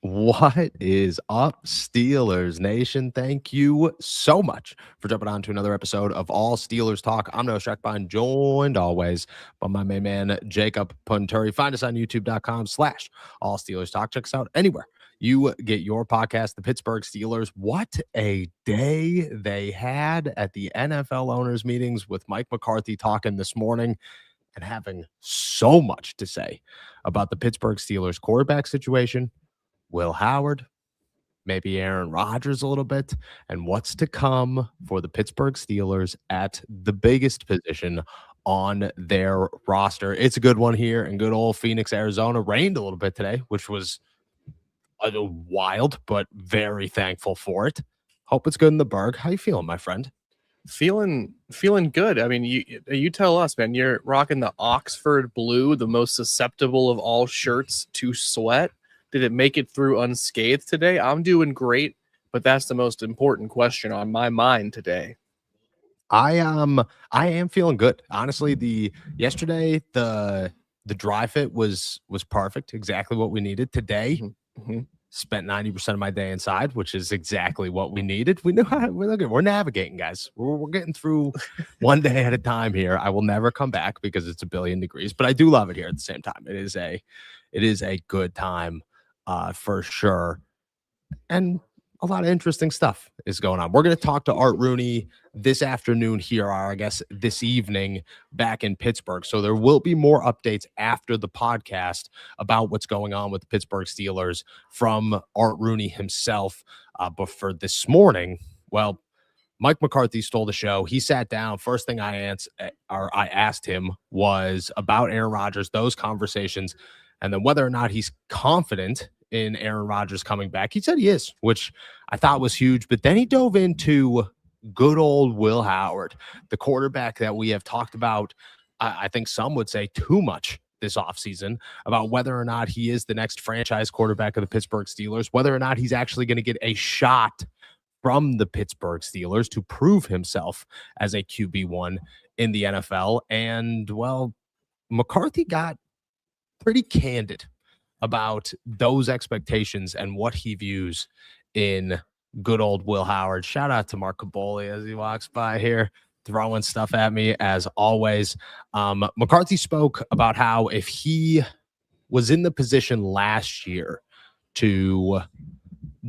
What is up, Steelers Nation? Thank you so much for jumping on to another episode of All Steelers Talk. I'm Noah Schreckbein, joined always by my main man, Jacob Punturi. Find us on youtube.com/All Steelers Talk. Check us out anywhere you get your podcast. The Pittsburgh Steelers, what a day they had at the NFL owners meetings with Mike McCarthy talking this morning and having so much to say about the Pittsburgh Steelers quarterback situation, Will Howard, maybe Aaron Rodgers a little bit, and what's to come for the Pittsburgh Steelers at the biggest position on their roster. It's a good one here in good old Phoenix, Arizona. Rained a little bit today, which was wild, but very thankful for it. Hope it's good in the Berg. How you feeling, my friend? Feeling good. I mean, you tell us, man. You're rocking the Oxford blue, the most susceptible of all shirts to sweat. Did it make it through unscathed today? I'm doing great, but that's the most important question on my mind today. I am feeling good. Honestly, yesterday the dry fit was perfect, exactly what we needed. Today, spent 90% of my day inside, which is exactly what we needed. We know how we're navigating, guys. We're getting through one day at a time here. I will never come back because it's a billion degrees, but I do love it here at the same time. It is a good time. For sure. And a lot of interesting stuff is going on. We're going to talk to Art Rooney this afternoon here, or I guess this evening back in Pittsburgh. So there will be more updates after the podcast about what's going on with the Pittsburgh Steelers from Art Rooney himself. But for this morning, well, Mike McCarthy stole the show. He sat down. First thing I asked him was about Aaron Rodgers, those conversations, and then whether or not he's confident in Aaron Rodgers coming back. He said he is, which I thought was huge. But then he dove into good old Will Howard, the quarterback that we have talked about, I think some would say too much this offseason, about whether or not he is the next franchise quarterback of the Pittsburgh Steelers, whether or not he's actually going to get a shot from the Pittsburgh Steelers to prove himself as a QB1 in the NFL. And, well, McCarthy got pretty candid about those expectations and what he views in good old Will Howard. Shout out to Mark Caboli as he walks by here, throwing stuff at me as always. McCarthy spoke about how if he was in the position last year to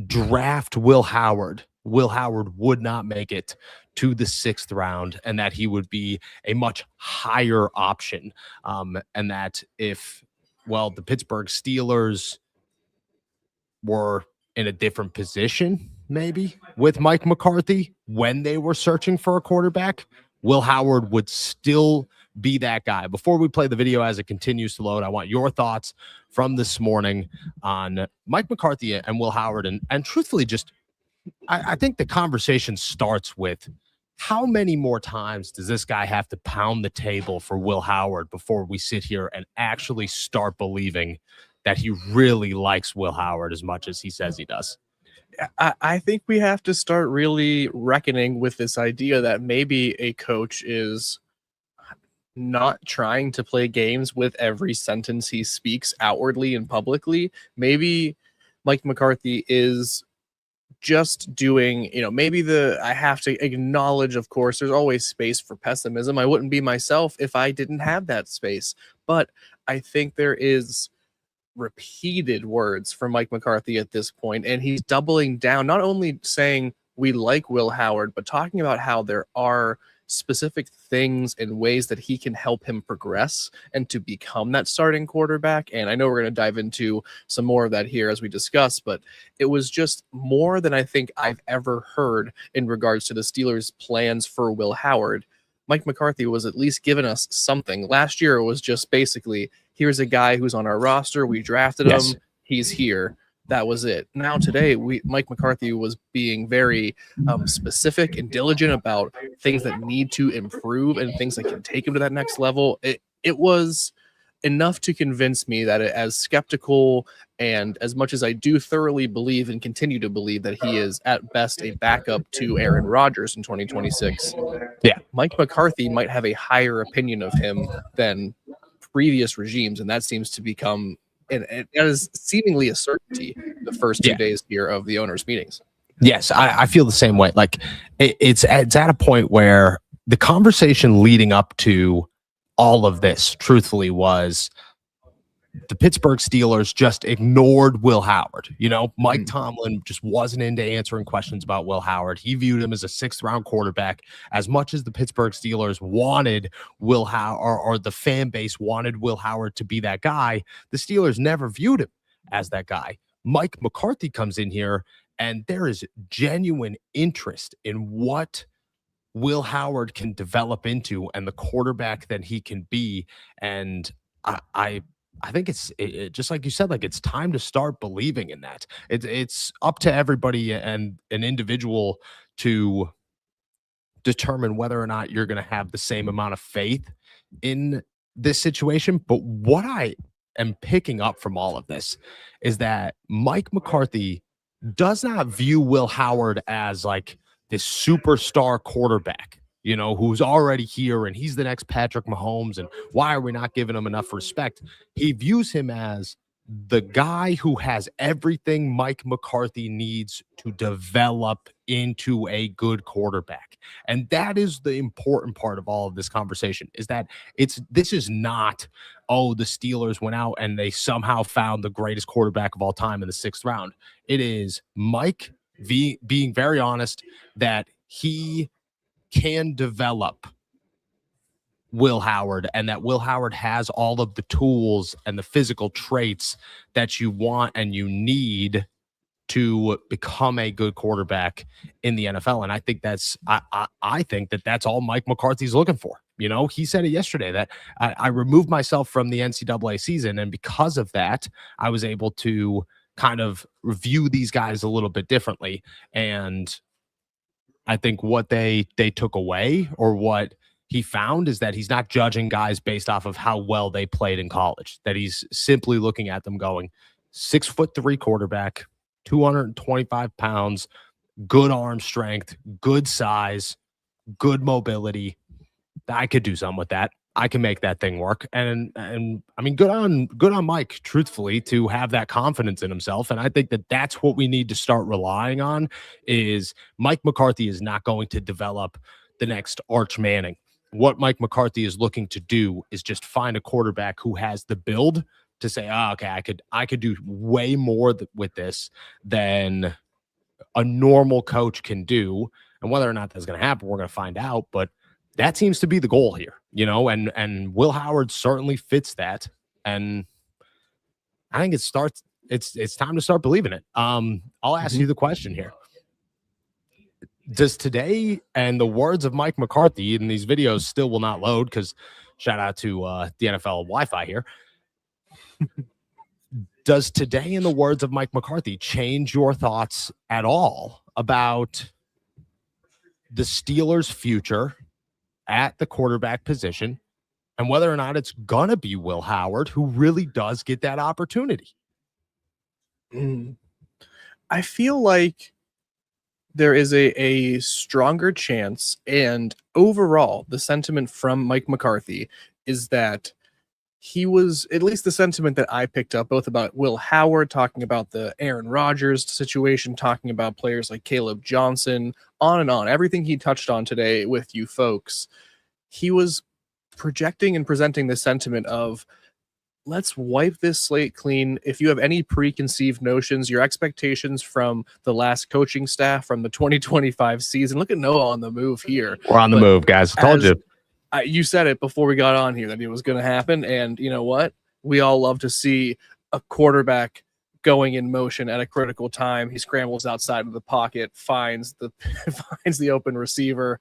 draft Will Howard would not make it to the 6th round, and that he would be a much higher option. And that if, well, the Pittsburgh Steelers were in a different position, maybe with Mike McCarthy when they were searching for a quarterback, Will Howard would still be that guy. Before we play the video as it continues to load, I want your thoughts from this morning on Mike McCarthy and Will Howard. And truthfully, just I think the conversation starts with, how many more times does this guy have to pound the table for Will Howard before we sit here and actually start believing that he really likes Will Howard as much as he says he does? I think we have to start really reckoning with this idea that maybe a coach is not trying to play games with every sentence he speaks outwardly and publicly. Maybe Mike McCarthy is just doing, maybe I have to acknowledge, of course, there's always space for pessimism. I wouldn't be myself if I didn't have that space. But I think there is repeated words from Mike McCarthy at this point, and he's doubling down, not only saying we like Will Howard, but talking about how there are specific things and ways that he can help him progress and to become that starting quarterback. And I know we're going to dive into some more of that here as we discuss, but it was just more than I think I've ever heard in regards to the Steelers' plans for Will Howard. Mike McCarthy was at least giving us something. Last year, it was just basically, here's a guy who's on our roster. We drafted him. He's here. That was it. Now today, Mike McCarthy was being very specific and diligent about things that need to improve and things that can take him to that next level. It was enough to convince me that as skeptical and as much as I do thoroughly believe and continue to believe that he is at best a backup to Aaron Rodgers in 2026, Mike McCarthy might have a higher opinion of him than previous regimes, and that seems to become And that is seemingly a certainty the first 2 days here of the owners' meetings. Yes, I feel the same way. Like it's at a point where the conversation leading up to all of this, truthfully, was the Pittsburgh Steelers just ignored Will Howard. You know, Mike Tomlin just wasn't into answering questions about Will Howard. He viewed him as a sixth-round quarterback. As much as the Pittsburgh Steelers wanted Will Howard, or the fan base wanted Will Howard to be that guy, the Steelers never viewed him as that guy. Mike McCarthy comes in here, and there is genuine interest in what Will Howard can develop into and the quarterback that he can be. And I think it's just like you said, like it's time to start believing in that. It's up to everybody and an individual to determine whether or not you're going to have the same amount of faith in this situation. But what I am picking up from all of this is that Mike McCarthy does not view Will Howard as like this superstar quarterback, you know, who's already here and he's the next Patrick Mahomes. And why are we not giving him enough respect? He views him as the guy who has everything Mike McCarthy needs to develop into a good quarterback. And that is the important part of all of this conversation, is that this is not, oh, the Steelers went out and they somehow found the greatest quarterback of all time in the 6th round. It is Mike being very honest that he can develop Will Howard, and that Will Howard has all of the tools and the physical traits that you want and you need to become a good quarterback in the NFL. And I think I think that's all Mike McCarthy's looking for. You know, he said it yesterday that I removed myself from the NCAA season, and because of that, I was able to kind of review these guys a little bit differently. And I think what they took away, or what he found, is that he's not judging guys based off of how well they played in college, that he's simply looking at them going, 6'3" quarterback, 225 pounds, good arm strength, good size, good mobility. I could do something with that. I can make that thing work. And I mean, good on Mike, truthfully, to have that confidence in himself. And I think that's what we need to start relying on. Is Mike McCarthy is not going to develop the next Arch Manning. What Mike McCarthy is looking to do is just find a quarterback who has the build to say, oh, okay, I could do way more with this than a normal coach can do. And whether or not that's going to happen, we're going to find out. But that seems to be the goal here, you know, and Will Howard certainly fits that. And I think it's time to start believing it. I'll ask you the question here. Does today, and the words of Mike McCarthy, and these videos still will not load because shout out to the NFL Wi-Fi here. Does today, in the words of Mike McCarthy, change your thoughts at all about the Steelers' future at the quarterback position, and whether or not it's gonna be Will Howard who really does get that opportunity? I feel like there is a stronger chance, and overall, the sentiment from Mike McCarthy is that he was, at least the sentiment that I picked up, both about Will Howard, talking about the Aaron Rodgers situation, talking about players like Caleb Johnson, on and on, everything he touched on today with you folks. He was projecting and presenting the sentiment of, let's wipe this slate clean. If you have any preconceived notions, your expectations from the last coaching staff from the 2025 season, look at Noah on the move here. We're on the move, guys. I told you. You said it before we got on here that it was going to happen. And you know what? We all love to see a quarterback going in motion at a critical time. He scrambles outside of the pocket, finds the open receiver,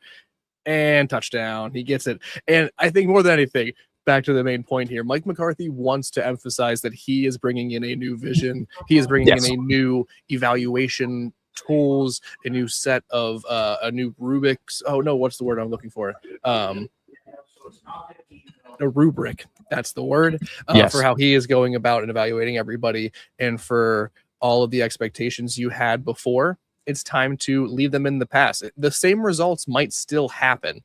and touchdown. He gets it. And I think more than anything, back to the main point here, Mike McCarthy wants to emphasize that he is bringing in a new vision. He is bringing in a new evaluation tools, a new set of a new Rubik's. Oh no, what's the word I'm looking for? A rubric. That's the word. For how he is going about and evaluating everybody, and for all of the expectations you had before. It's time to leave them in the past. The same results might still happen,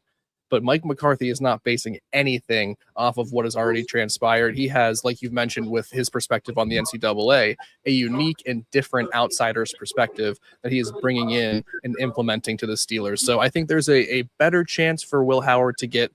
but Mike McCarthy is not basing anything off of what has already transpired. He has, like you've mentioned with his perspective on the NCAA, a unique and different outsider's perspective that he is bringing in and implementing to the Steelers. So I think there's a better chance for Will Howard to get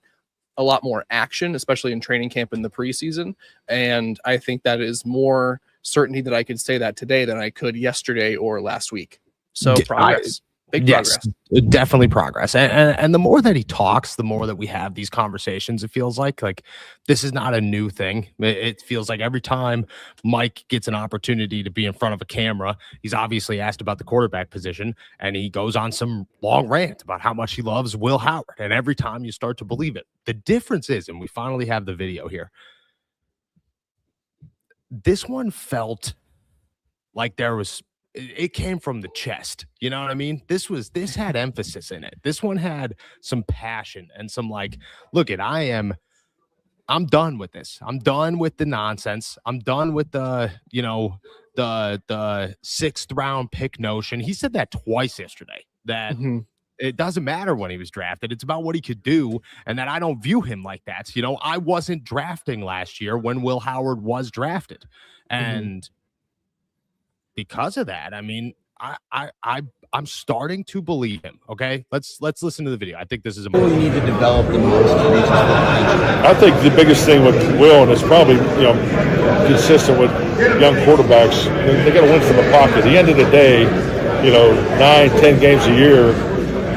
a lot more action, especially in training camp in the preseason. And I think that is more certainty that I could say that today than I could yesterday or last week. So progress. Big progress. Definitely progress. And the more that he talks, the more that we have these conversations, it feels like this is not a new thing. It feels like every time Mike gets an opportunity to be in front of a camera, he's obviously asked about the quarterback position, and he goes on some long rant about how much he loves Will Howard. And every time you start to believe it, the difference is, and we finally have the video here, this one felt like it came from the chest. You know what I mean? This had emphasis in it. This one had some passion and some look at, I'm done with this. I'm done with the nonsense. I'm done with the 6th round pick notion. He said that twice yesterday, that it doesn't matter when he was drafted. It's about what he could do, and that I don't view him like that. I wasn't drafting last year when Will Howard was drafted. And because of that, I mean, I'm starting to believe him. Okay, let's listen to the video. I think this is important. We need to develop the most to reach his potential. I think the biggest thing with Will, and it's probably consistent with young quarterbacks, they got to win from the pocket. At the end of the day, 9-10 games a year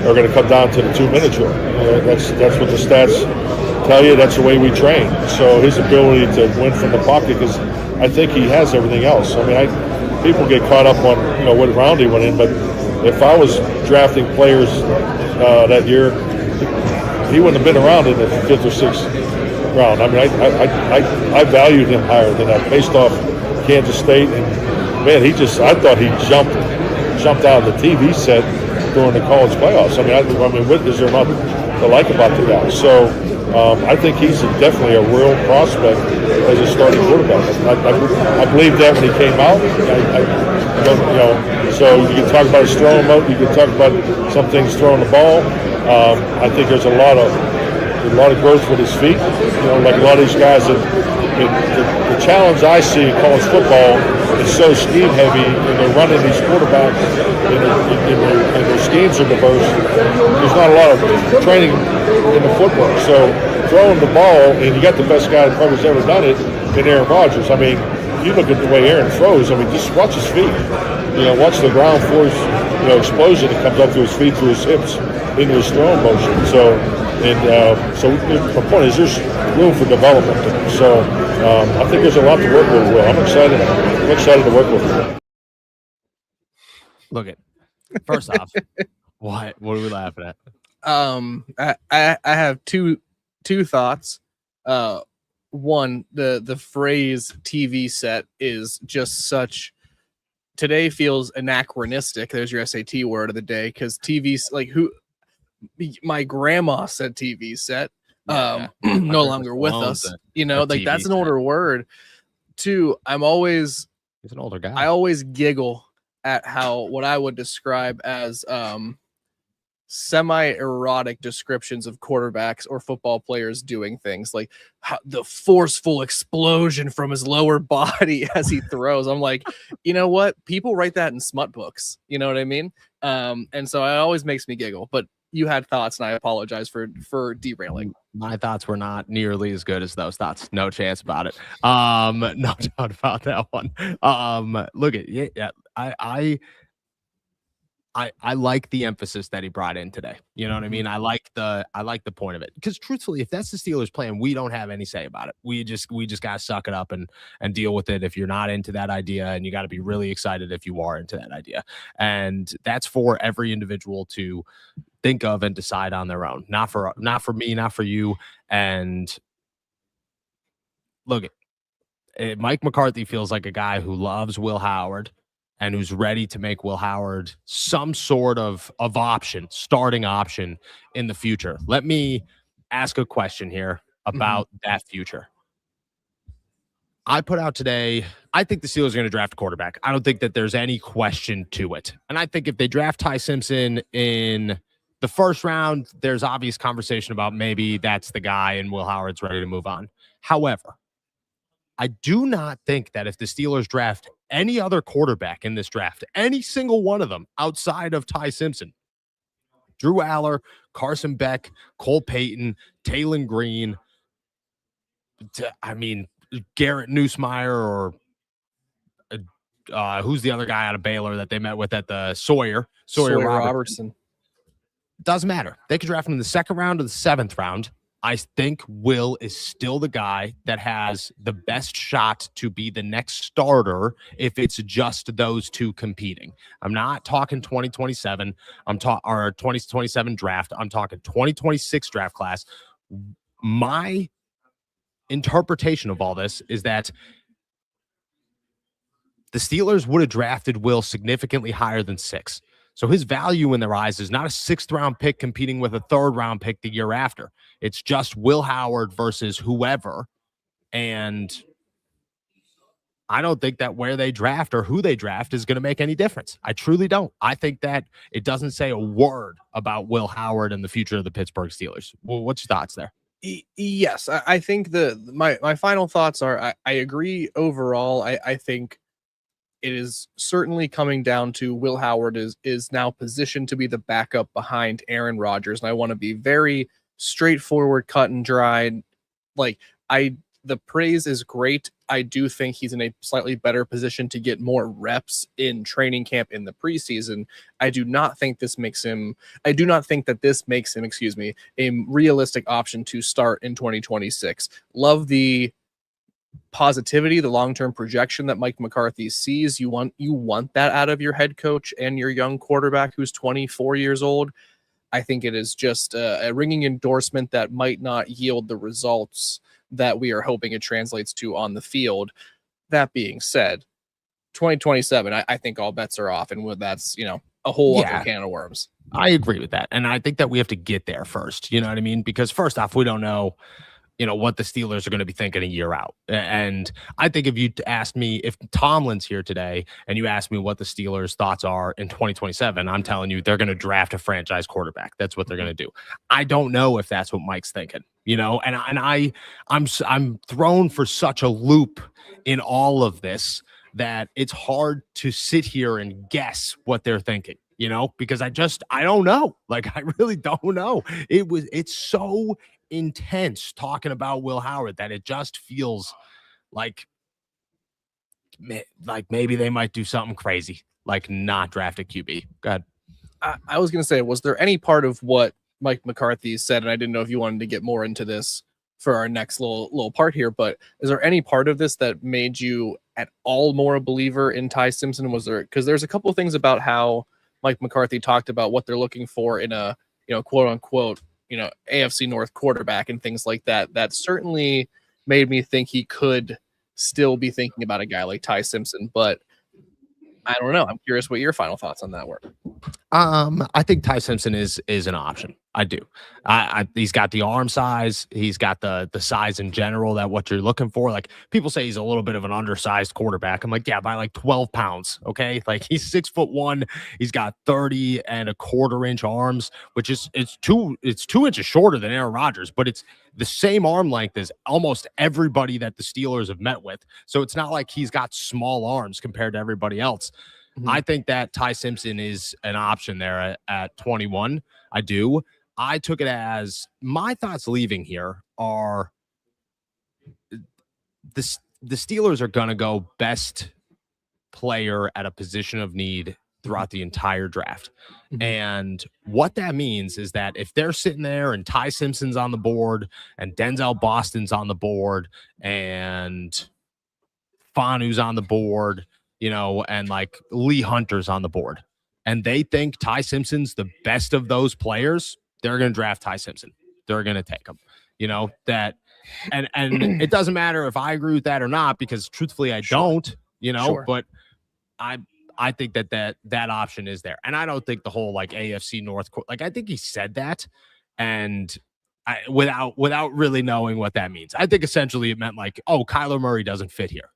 are going to come down to the 2-minute drill. That's what the stats tell you. That's the way we train. So his ability to win from the pocket, because I think he has everything else. I mean, people get caught up on what round he went in, but if I was drafting players that year, he wouldn't have been around in the 5th or 6th round. I mean, I valued him higher than that based off Kansas State, and man, I thought he jumped out of the TV set during the college playoffs. I mean, what is there not to like about the guy? So I think he's definitely a real prospect as a starting quarterback. I believe that when he came out. So you can talk about his throwing mode. You can talk about some things throwing the ball. I think there's a lot of growth with his feet. Like a lot of these guys. The challenge I see in college football is so scheme heavy, and they're running these quarterbacks, and their schemes are diverse. There's not a lot of training in the footwork. So throwing the ball, and you got the best guy that probably has ever done it in Aaron Rodgers. I mean, if you look at the way Aaron throws, I mean, just watch his feet. Watch the ground force, explosion that comes up through his feet, through his hips, into his throwing motion. So the point is, there's room for development there. So I think there's a lot to work with. Will, I'm excited to work with him. Look at, first off, what are we laughing at? I have two thoughts. One, the phrase TV set is just such, today feels anachronistic. There's your SAT word of the day, because TV's my grandma said TV set, no longer with us. That's an older word. Two, he's an older guy. I always giggle at what I would describe as semi-erotic descriptions of quarterbacks or football players doing things, like the forceful explosion from his lower body as he throws. I'm like, you know what? People write that in smut books. You know what I mean? And so it always makes me giggle. But you had thoughts, and I apologize for derailing. My thoughts were not nearly as good as those thoughts. No chance about it. No doubt about that one. Look at I like the emphasis that he brought in today. You know what I mean? I like the point of it, because truthfully, if that's the Steelers plan, we don't have any say about it. We just got to suck it up and deal with it if you're not into that idea, and you got to be really excited if you are into that idea. And that's for every individual to think of and decide on their own. Not for me, not for you. And look, Mike McCarthy feels like a guy who loves Will Howard and who's ready to make Will Howard some sort of option, starting option in the future. Let me ask a question here about that future. I put out today, I think the Steelers are going to draft a quarterback. I don't think that there's any question to it. And I think if they draft Ty Simpson in the first round, there's obvious conversation about maybe that's the guy and Will Howard's ready to move on. However, I do not think that if the Steelers draft any other quarterback in this draft, any single one of them outside of Ty Simpson, Drew Aller, Carson Beck, Cole Payton, Taylon Green, Garrett Nussmeier, or who's the other guy out of Baylor that they met with at the Sawyer Robertson. Doesn't matter. They could draft him in the second round or the seventh round. I think Will is still the guy that has the best shot to be the next starter if it's just those two competing. I'm not talking 2027. I'm talking our 2027 draft. I'm talking 2026 draft class. My interpretation of all this is that the Steelers would have drafted Will significantly higher than 6. So his value in their eyes is not a 6th round pick competing with a 3rd round pick the year after. It's just Will Howard versus whoever. And I don't think that where they draft or who they draft is going to make any difference. I truly don't. I think that it doesn't say a word about Will Howard and the future of the Pittsburgh Steelers. Well, what's your thoughts there? Yes, I think my final thoughts are I agree overall. I think it is certainly coming down to Will Howard is now positioned to be the backup behind Aaron Rodgers. And I want to be very straightforward, cut and dried. The praise is great. I do think he's in a slightly better position to get more reps in training camp in the preseason. I do not think that this makes him, a realistic option to start in 2026. Love the positivity, the long-term projection that Mike McCarthy sees. You want that out of your head coach and your young quarterback who's 24 years old. I think it is just a ringing endorsement that might not yield the results that we are hoping it translates to on the field. That being said, 2027, I think all bets are off, and that's a whole other can of worms. I agree with that, and I think that we have to get there first. You know what I mean? Because first off, we don't know what the Steelers are going to be thinking a year out. And I think if you asked me, if Tomlin's here today and you ask me what the Steelers' thoughts are in 2027, I'm telling you, they're going to draft a franchise quarterback. That's what they're going to do. I don't know if that's what Mike's thinking, and I'm thrown for such a loop in all of this that it's hard to sit here and guess what they're thinking, because I don't know. I really don't know. It's so intense talking about Will Howard that it just feels like maybe they might do something crazy, like not draft a QB. Go ahead. I was going to say, was there any part of what Mike McCarthy said, and I didn't know if you wanted to get more into this for our next little part here, but is there any part of this that made you at all more a believer in Ty Simpson? Because there's a couple of things about how Mike McCarthy talked about what they're looking for in a quote unquote AFC North quarterback and things like that. That certainly made me think he could still be thinking about a guy like Ty Simpson, but I don't know. I'm curious what your final thoughts on that were. I think Ty Simpson is an option. I do. He's got the arm size. He's got the size in general that what you're looking for. Like, people say he's a little bit of an undersized quarterback. I'm like, yeah, by 12 pounds. Okay. He's 6'1". He's got 30.25 inch arms, which is, it's 2 inches shorter than Aaron Rodgers, but it's the same arm length as almost everybody that the Steelers have met with. So it's not like he's got small arms compared to everybody else. Mm-hmm. I think that Ty Simpson is an option there at 21. I do. I took it as my thoughts leaving here are the Steelers are going to go best player at a position of need throughout the entire draft. Mm-hmm. And what that means is that if they're sitting there and Ty Simpson's on the board and Denzel Boston's on the board and Fanu's on the board, and Lee Hunter's on the board, and they think Ty Simpson's the best of those players, they're going to draft Ty Simpson. They're going to take him, that, and it doesn't matter if I agree with that or not, because truthfully, I don't, Sure. But I think that option is there. And I don't think the whole AFC North, I think he said that, and without really knowing what that means. I think essentially it meant Kyler Murray doesn't fit here.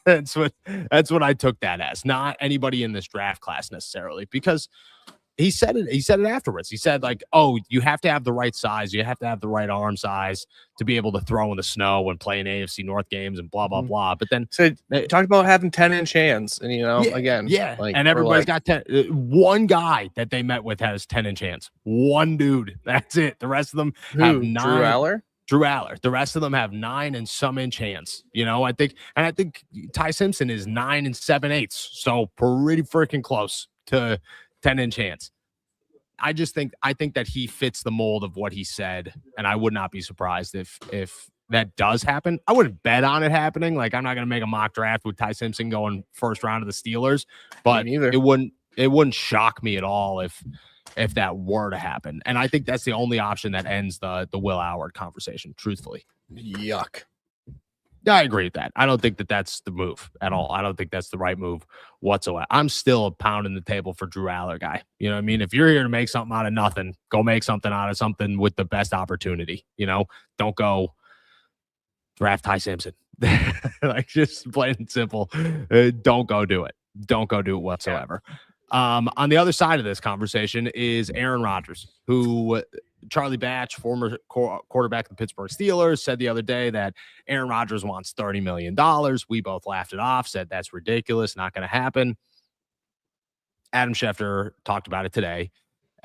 That's what I took that as. Not anybody in this draft class necessarily, because he said it. He said it afterwards. He said, like, oh, you have to have the right size. You have to have the right arm size to be able to throw in the snow and play in AFC North games and blah, blah, blah. But then so talked about having 10-inch hands, and like, and everybody's got 10. One guy that they met with has 10-inch hands. One dude. That's it. The rest of them have 9. Drew Aller. Drew Aller. The rest of them have 9 and some inch hands. I think Ty Simpson is 9 and 7/8. So pretty freaking close to 10-inch hands. I think that he fits the mold of what he said, and I would not be surprised if that does happen. I wouldn't bet on it happening. Like, I'm not going to make a mock draft with Ty Simpson going first round of the Steelers, but it wouldn't shock me at all if that were to happen. And I think that's the only option that ends the Will Howard conversation, truthfully. Yuck. I agree with that. I don't think that that's the move at all. I don't think that's the right move whatsoever. I'm still pounding the table for Drew Aller guy. You know what I mean? If you're here to make something out of nothing, go make something out of something with the best opportunity. Don't go draft Ty Simpson. Like, just plain and simple. Don't go do it. Don't go do it whatsoever. On the other side of this conversation is Aaron Rodgers, who Charlie Batch, former quarterback of the Pittsburgh Steelers, said the other day that Aaron Rodgers wants $30 million. We both laughed it off, said that's ridiculous, not going to happen. Adam Schefter talked about it today,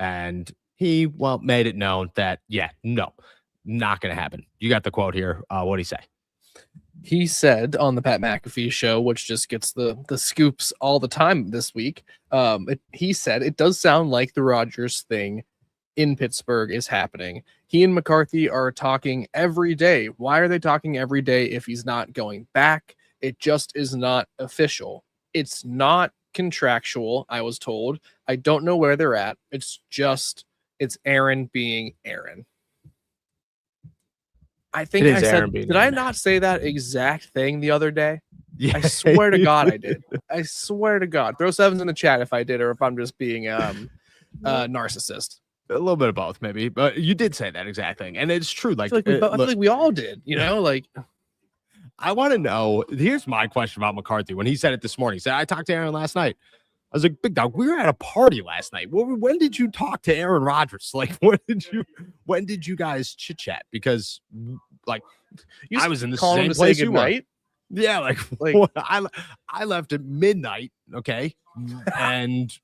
and he, made it known that, no, not going to happen. You got the quote here. What'd he say? He said on the Pat McAfee show, which just gets the scoops all the time this week, he said, it does sound like the Rodgers thing in Pittsburgh is happening. He and McCarthy are talking every day. Why are they talking every day if he's not going back? It just is not official. It's not contractual, I was told. I don't know where they're at. It's Aaron being Aaron. I think I said, did I not say that exact thing the other day? Yeah. I swear to God I did. I swear to God. Throw sevens in the chat if I did, or if I'm just being a narcissist. A little bit of both, maybe, but you did say that exact thing, and it's true. Like, I feel like we all did, like. I want to know. Here's my question about McCarthy. When he said it this morning, he said, I talked to Aaron last night. I was like, Big Dog, we were at a party last night. When did you talk to Aaron Rodgers? Like, when did you guys chit chat? Because, like, I was in the same place you were. Yeah, like I left at midnight, okay, and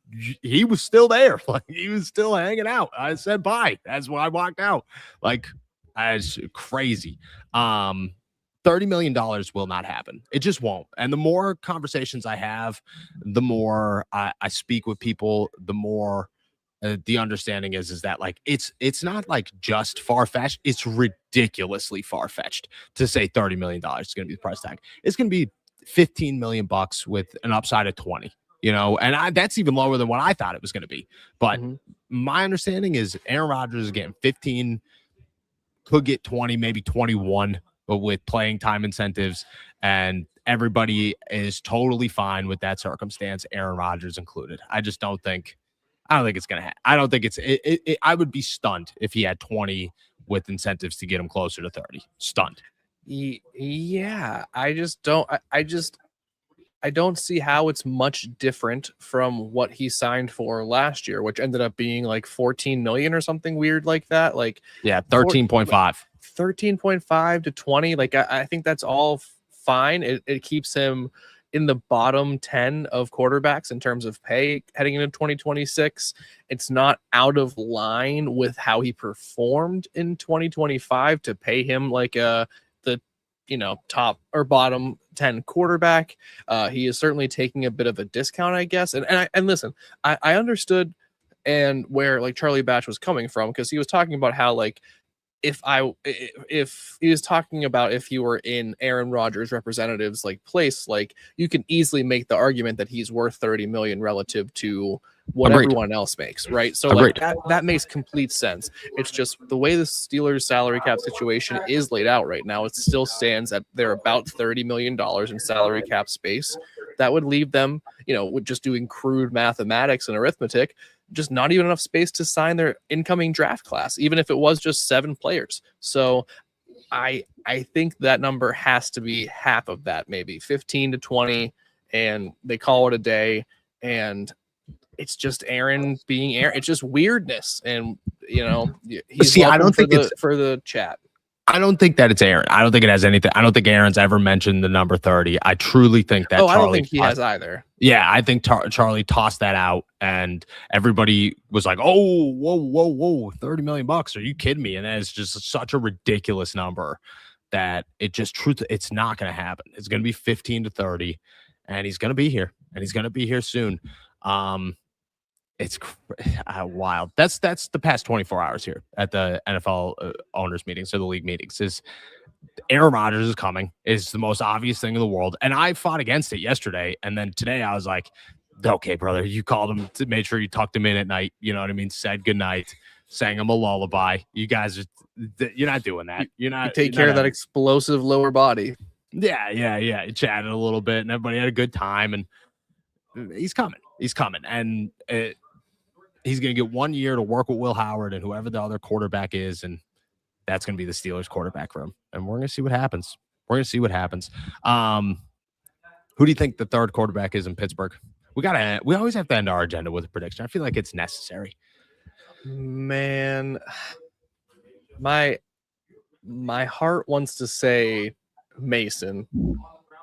he was still there. Like, he was still hanging out. I said bye. That's when I walked out. Like, that's crazy. $30 million will not happen. It just won't. And the more conversations I have, the more I speak with people, the more the understanding is that, like, it's not like just far-fetched. It's ridiculously far-fetched to say $30 million is going to be the price tag. It's going to be $15 million with an upside of 20, and that's even lower than what I thought it was going to be. But my understanding is Aaron Rodgers is getting 15, could get 20, maybe 21, but with playing time incentives, and everybody is totally fine with that circumstance, Aaron Rodgers included. I don't think it's going to happen. I don't think I would be stunned if he had 20 with incentives to get him closer to 30. Stunned. Yeah. I don't see how it's much different from what he signed for last year, which ended up being like 14 million or something weird like that. Like, 13.5. 13.5 to 20. Like, I think that's all fine. It keeps him in the bottom 10 of quarterbacks in terms of pay heading into 2026. It's not out of line with how he performed in 2025 to pay him like the top or bottom 10 quarterback. He is certainly taking a bit of a discount, I guess. And listen, I understood and where like Charlie Batch was coming from, because he was talking about how, like, if he was talking about if you were in Aaron Rodgers' representative's like place, like, you can easily make the argument that he's worth 30 million relative to what everyone else makes, right? So like that makes complete sense. It's just the way the Steelers salary cap situation is laid out right now, it still stands at they're about $30 million in salary cap space. That would leave them, with just doing crude mathematics and arithmetic, just not even enough space to sign their incoming draft class, even if it was just 7 players. So I think that number has to be half of that, maybe 15 to 20, and they call it a day. And it's just Aaron being Aaron. It's just weirdness, and he's I don't think for the chat. I don't think that it's Aaron. I don't think it has anything. I don't think Aaron's ever mentioned the number 30. I truly think that. I don't think he has either. Yeah, I think Charlie tossed that out, and everybody was like, "Oh, whoa, $30 million! Are you kidding me?" And that is just such a ridiculous number that it's not going to happen. It's going to be 15 to 30, and he's going to be here, and he's going to be here soon. It's wild. That's the past 24 hours here at the NFL owners meetings or the league meetings. Is Aaron Rodgers is coming is the most obvious thing in the world, and I fought against it yesterday, and then today I was like, okay, brother, you called him to make sure you tucked him in at night. You know what I mean? Said goodnight, sang him a lullaby. You guys, you're not doing that. You're not. You take care of that explosive lower body. Yeah. You chatted a little bit, and everybody had a good time, and he's coming, and he's going to get 1 year to work with Will Howard and whoever the other quarterback is, and that's going to be the Steelers quarterback room. And we're going to see what happens. Who do you think the third quarterback is in Pittsburgh? We always have to end our agenda with a prediction. I feel like it's necessary. Man, my heart wants to say Mason,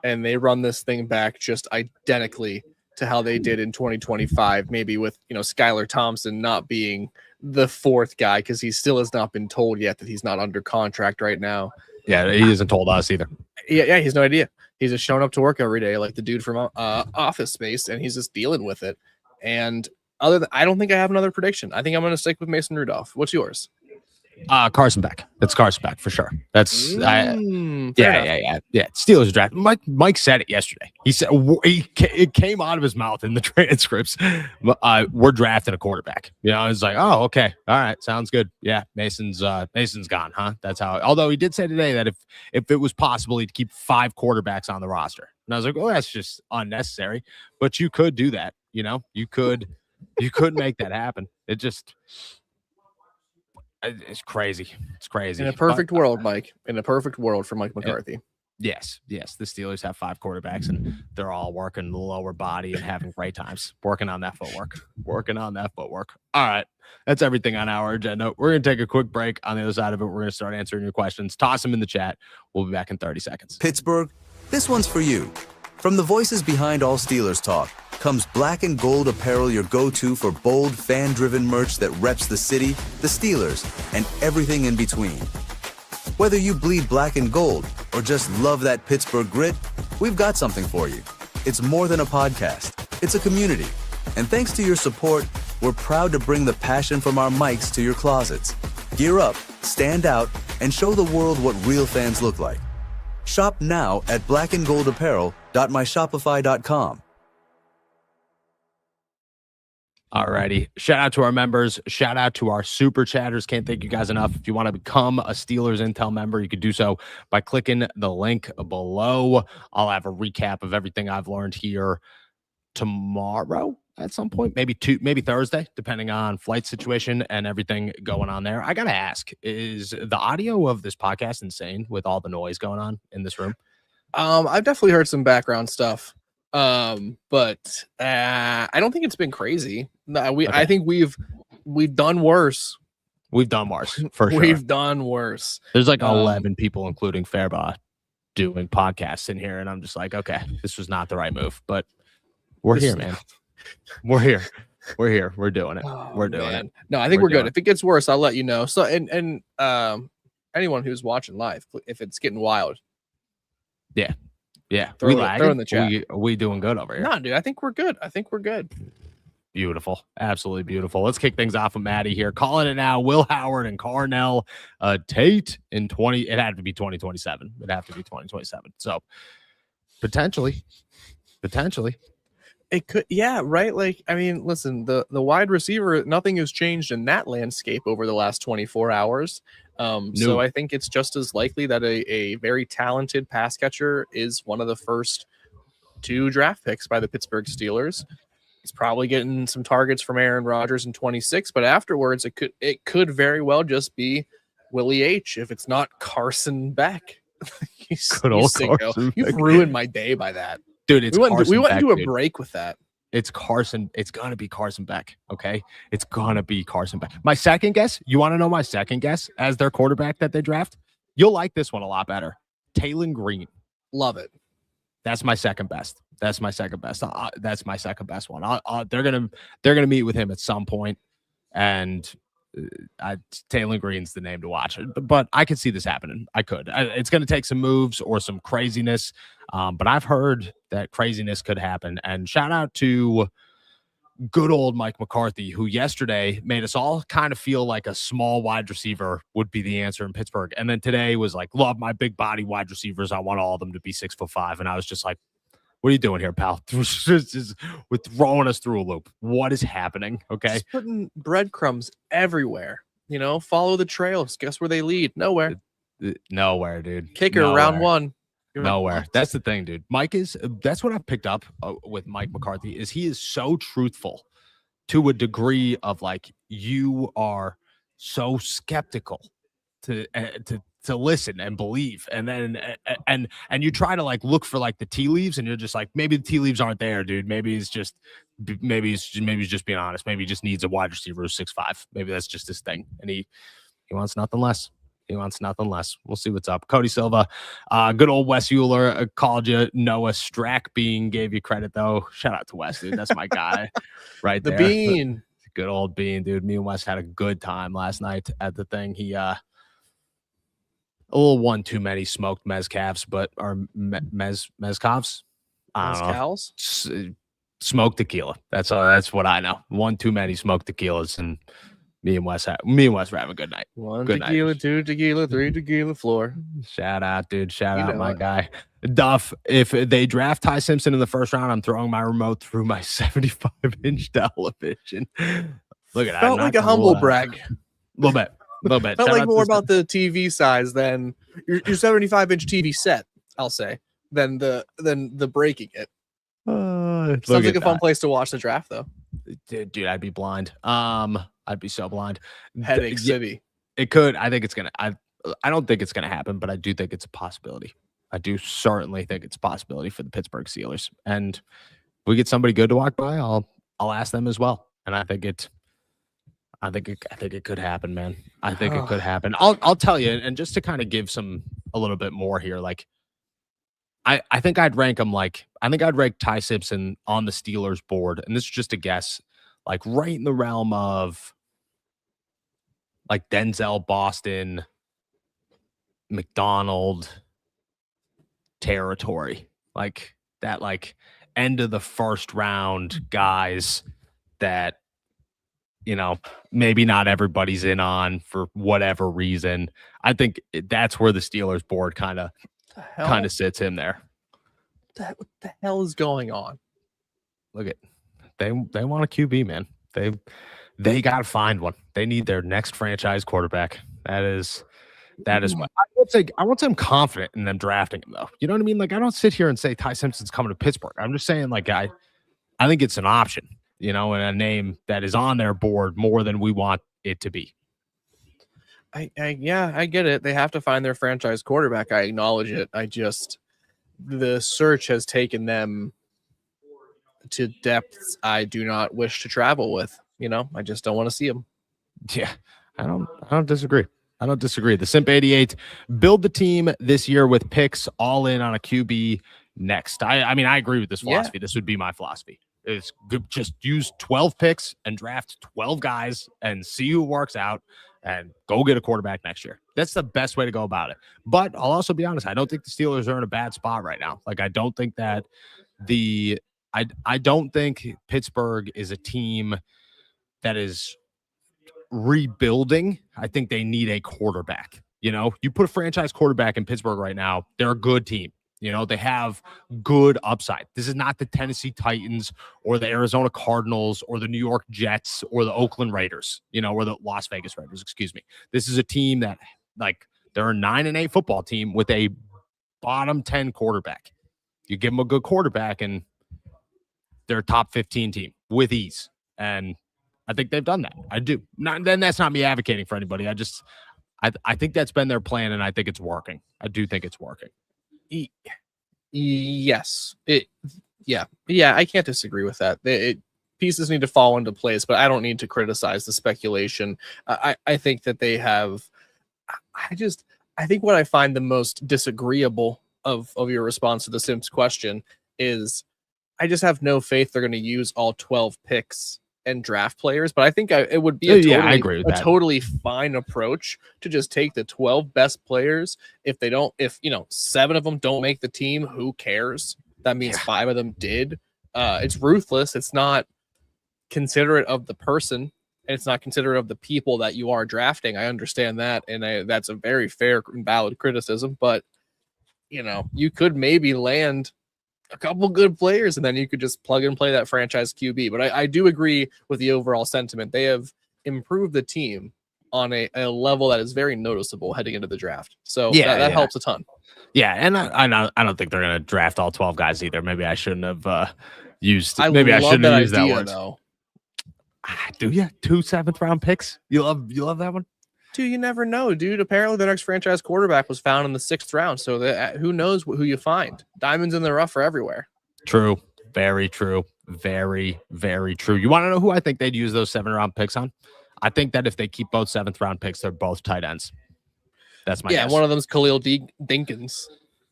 and they run this thing back just identically to how they did in 2025, maybe with Skylar Thompson not being the fourth guy, because he still has not been told yet that he's not under contract right now. Yeah, he hasn't told us either. Yeah, he has no idea. He's just showing up to work every day like the dude from Office Space, and he's just dealing with it. And I don't think I have another prediction. I think I'm going to stick with Mason Rudolph. What's yours? Carson Beck. It's Carson Beck for sure. That's yeah. Steelers draft. Mike said it yesterday. He said it came out of his mouth in the transcripts. We're drafting a quarterback. It's like, oh, okay, all right, sounds good. Yeah, Mason's gone, huh? That's how. Although he did say today that if it was possible, he'd keep 5 quarterbacks on the roster. And I was like, oh, that's just unnecessary. But you could do that. You could make that happen. It's crazy. It's crazy. In a perfect world, Mike. In a perfect world for Mike McCarthy. Yes. The Steelers have 5 quarterbacks, and they're all working the lower body and having great times. Working on that footwork. All right. That's everything on our agenda. We're going to take a quick break. On the other side of it, we're going to start answering your questions. Toss them in the chat. We'll be back in 30 seconds. Pittsburgh, this one's for you. From the voices behind all Steelers talk comes Black and Gold apparel, your go-to for bold, fan-driven merch that reps the city, the Steelers, and everything in between. Whether you bleed black and gold or just love that Pittsburgh grit, we've got something for you. It's more than a podcast. It's a community. And thanks to your support, we're proud to bring the passion from our mics to your closets. Gear up, stand out, and show the world what real fans look like. Shop now at blackandgoldapparel.myshopify.com. Alrighty. Shout out to our members. Shout out to our super chatters. Can't thank you guys enough. If you want to become a Steelers Intel member, you could do so by clicking the link below. I'll have a recap of everything I've learned here tomorrow at some point, maybe Thursday, depending on flight situation and everything going on there. I got to ask, is the audio of this podcast insane with all the noise going on in this room? I've definitely heard some background stuff. But I don't think it's been crazy. I think we've done worse. We've done worse for sure. We've done worse. There's like 11 people, including Fairbaugh, doing podcasts in here, and I'm just like, okay, this was not the right move, but we're here, man. We're here. We're doing it. We're doing it. No, I think we're good. If it gets worse, I'll let you know. So, and anyone who's watching live, if it's getting wild, yeah. Throw in the chat. We doing good over here? No, dude, I think we're good. Beautiful. Absolutely beautiful. Let's kick things off with Maddie here. Calling it now. Will Howard and Carnell Tate in it had to be 2027. It'd have to be 2027. So potentially. It could, yeah, right. Like, I mean, listen, the wide receiver, nothing has changed in that landscape over the last 24 hours. So I think it's just as likely that a very talented pass catcher is one of the first 2 draft picks by the Pittsburgh Steelers. He's probably getting some targets from Aaron Rodgers in 26, but afterwards it could very well just be Willie H. if it's not Carson Beck. Good old Carson Beck. You've ruined my day by that. Dude, we went into a break with that. It's Carson. It's going to be Carson Beck. Okay. It's going to be Carson Beck. My second guess, you want to know my second guess as their quarterback that they draft? You'll like this one a lot better. Taylon Green. Love it. That's my second best. That's my second best. That's my second best one. They're gonna meet with him at some point, and Taylon Green's the name to watch. But I could see this happening. I could. It's going to take some moves or some craziness, but I've heard that craziness could happen. And shout out to good old Mike McCarthy, who yesterday made us all kind of feel like a small wide receiver would be the answer in Pittsburgh. And then today was like, love my big body wide receivers. I want all of them to be 6'5". And I was just like, what are you doing here, pal? We're throwing us through a loop. What is happening? Okay. Just putting breadcrumbs everywhere. Follow the trails. Guess where they lead? Nowhere. Nowhere, dude. Kicker, Nowhere. round one. Nowhere. That's the thing, dude. That's what I've picked up with Mike McCarthy is he is so truthful to a degree of like, you are so skeptical to listen and believe. And then, and you try to like look for like the tea leaves and you're just like, maybe the tea leaves aren't there, dude. Maybe he's just being honest. Maybe he just needs a wide receiver who's 6'5". Maybe that's just his thing. And he wants nothing less. He wants nothing less. We'll see what's up. Cody Silva, good old Wes Euler called you Noah Strack gave you credit though. Shout out to Wes, dude. That's my guy right the there. Bean. Good old Bean, dude. Me and Wes had a good time last night at the thing. He a little one too many smoked mezcavs, but our mezcavs. I don't know. Smoked tequila. That's what I know. One too many smoked tequilas, and me and Wes were having a good night. One good tequila, night. 2 tequila, 3 tequila, floor. Shout out, dude. Shout out, my guy. Duff, if they draft Ty Simpson in the first round, I'm throwing my remote through my 75-inch television. Look at that. Felt like a humble brag. A little bit. Felt like more about the TV size than your 75-inch TV set, I'll say, than the breaking it. Sounds like a fun place to watch the draft, though. Dude, I'd be blind. I'd be so blind. Headache City. It could. I think it's gonna. I don't think it's gonna happen, but I do think it's a possibility. I do certainly think it's a possibility for the Pittsburgh Steelers. And if we get somebody good to walk by, I'll ask them as well. And I think it could happen, man. I think it could happen. I'll tell you, and just to kind of give a little bit more here, like I think I'd rank Ty Simpson on the Steelers board, and this is just a guess, like right in the realm of like Denzel, Boston, McDonald territory, like that, like end of the first round guys that, maybe not everybody's in on for whatever reason. I think that's where the Steelers board kind of sits him there. What the hell is going on? Look at they want a QB, man. They got to find one. They need their next franchise quarterback. That is what I would say. I'm confident in them drafting him, though. You know what I mean? Like, I don't sit here and say Ty Simpson's coming to Pittsburgh. I'm just saying, like, I think it's an option, and a name that is on their board more than we want it to be. I get it. They have to find their franchise quarterback. I acknowledge it. The search has taken them to depths I do not wish to travel with. I just don't want to see them. Yeah, I don't disagree. The Simp 88 build the team this year with picks all in on a QB next. I mean, I agree with this philosophy. Yeah. This would be my philosophy. It's good. Just use 12 picks and draft 12 guys and see who works out and go get a quarterback next year. That's the best way to go about it. But I'll also be honest. I don't think the Steelers are in a bad spot right now. Like, I don't think that I don't think Pittsburgh is a team that is rebuilding. I think they need a quarterback. You put a franchise quarterback in Pittsburgh right now, they're a good team. They have good upside. This is not the Tennessee Titans or the Arizona Cardinals or the New York Jets or the Oakland Raiders, or the Las Vegas Raiders, excuse me. This is a team that, like, they're a 9-8 football team with a bottom 10 quarterback. You give them a good quarterback and they're a top 15 team with ease. And I think they've done that. I do. Then that's not me advocating for anybody. I think that's been their plan, and I think it's working. I do think it's working. Yes. Yeah, I can't disagree with that. Pieces need to fall into place, but I don't need to criticize the speculation. I think that they have. I think what I find the most disagreeable of your response to the Sims question is I just have no faith they're going to use all 12 picks and draft players. But I think it would be I agree with that. totally fine approach to just take the 12 best players. If 7 of them don't make the team, who cares? That means 5 of them did. It's ruthless. It's not considerate of the person, and it's not considerate of the people that you are drafting. I understand that, and that's a very fair and valid criticism. But you could maybe land a couple good players, and then you could just plug and play that franchise QB. But I do agree with the overall sentiment. They have improved the team on a level that is very noticeable heading into the draft. So that helps a ton. Yeah, and I don't think they're going to draft all 12 guys either. Maybe I shouldn't have used. I Maybe I shouldn't have used that idea, word. Though. Do you 2 7th-round picks? You love that one? Dude, you never know, dude. Apparently, the next franchise quarterback was found in the 6th round. So who knows who you find? Diamonds in the rough are everywhere. True. Very true. Very, very true. You want to know who I think they'd use those 7th-round picks on? I think that if they keep both 7th-round picks, they're both tight ends. That's my guess. One of them's Khalil Dinkins.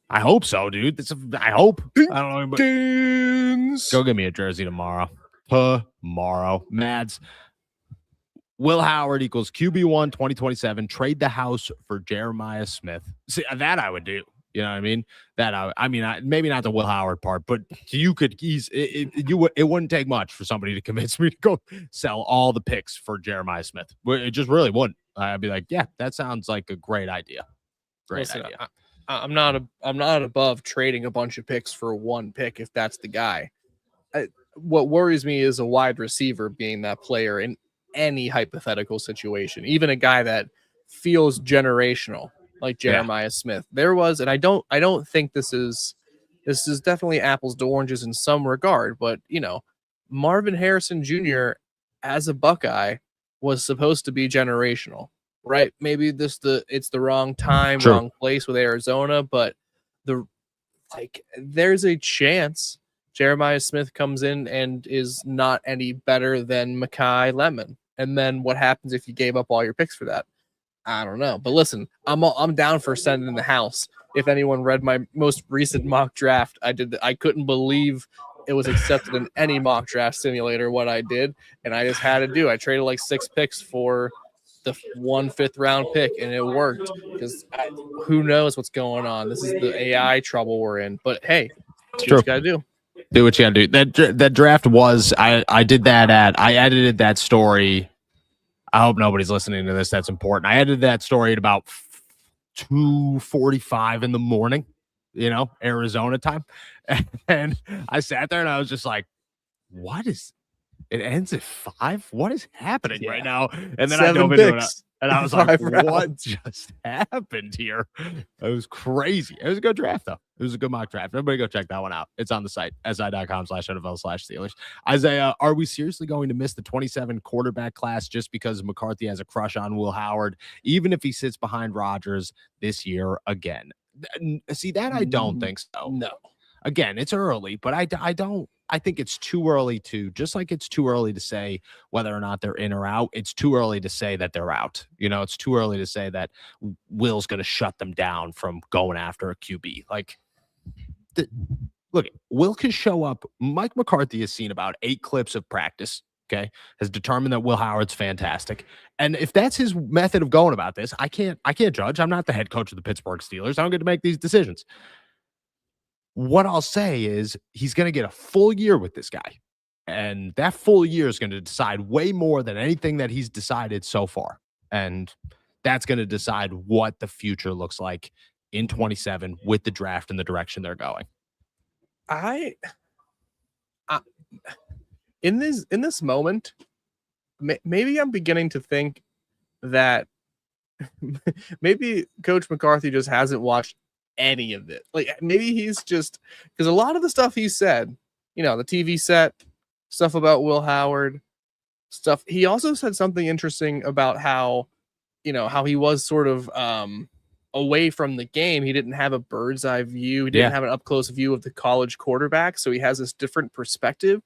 I hope so, dude. I hope. I don't know. But go get me a jersey tomorrow. Mads. Will Howard equals QB1 2027. Trade the house for Jeremiah Smith. See, that I would do. You know what I mean? Maybe not the Will Howard part, but you could it wouldn't take much for somebody to convince me to go sell all the picks for Jeremiah Smith. It just really wouldn't. I'd be like, yeah, that sounds like a great idea. Idea. I'm not above trading a bunch of picks for one pick if that's the guy. What worries me is a wide receiver being that player in any hypothetical situation, even a guy that feels generational like Jeremiah Smith. There was, and I don't think this is definitely apples to oranges in some regard, but Marvin Harrison Jr. as a Buckeye was supposed to be generational, right? Maybe it's the wrong time, wrong place with Arizona, but there's a chance Jeremiah Smith comes in and is not any better than Mekhi Lemon. And then what happens if you gave up all your picks for that? I don't know. But listen, I'm down for sending the house. If anyone read my most recent mock draft, I couldn't believe it was accepted in any mock draft simulator what I did, and I just had to do. I traded like 6 picks for the 1 5th-round pick, and it worked because who knows what's going on. This is the AI trouble we're in. But hey, do what you gotta do. Do what you gotta do. That draft was I did that I edited that story. I hope nobody's listening to this. That's important. I edited that story at about 2:45 in the morning, Arizona time. And I sat there and I was just like, it ends at 5? What is happening right now? And then 7 I dove into it. And I was like, what just happened here? It was crazy. It was a good draft, though. It was a good mock draft. Everybody go check that one out. It's on the site, si.com/NFL/Steelers. Isaiah, are we seriously going to miss the 27 quarterback class just because McCarthy has a crush on Will Howard, even if he sits behind Rodgers this year again? See, that I don't think so. No. Again, it's early, but I think it's too early just like it's too early to say whether or not they're in or out. It's too early to say that they're out. It's too early to say that Will's going to shut them down from going after a QB. Look, Will can show up. Mike McCarthy has seen about 8 clips of practice, okay, has determined that Will Howard's fantastic. And if that's his method of going about this, I can't judge. I'm not the head coach of the Pittsburgh Steelers. I don't get to make these decisions. What I'll say is he's going to get a full year with this guy. And that full year is going to decide way more than anything that he's decided so far. And that's going to decide what the future looks like in 27 with the draft and the direction they're going. In this moment, maybe I'm beginning to think that maybe Coach McCarthy just hasn't watched any of it. Maybe he's just, because a lot of the stuff he said, the TV set stuff about Will Howard stuff. He also said something interesting about how he was sort of away from the game. He didn't have a bird's eye view. He didn't have an up close view of the college quarterback. So he has this different perspective.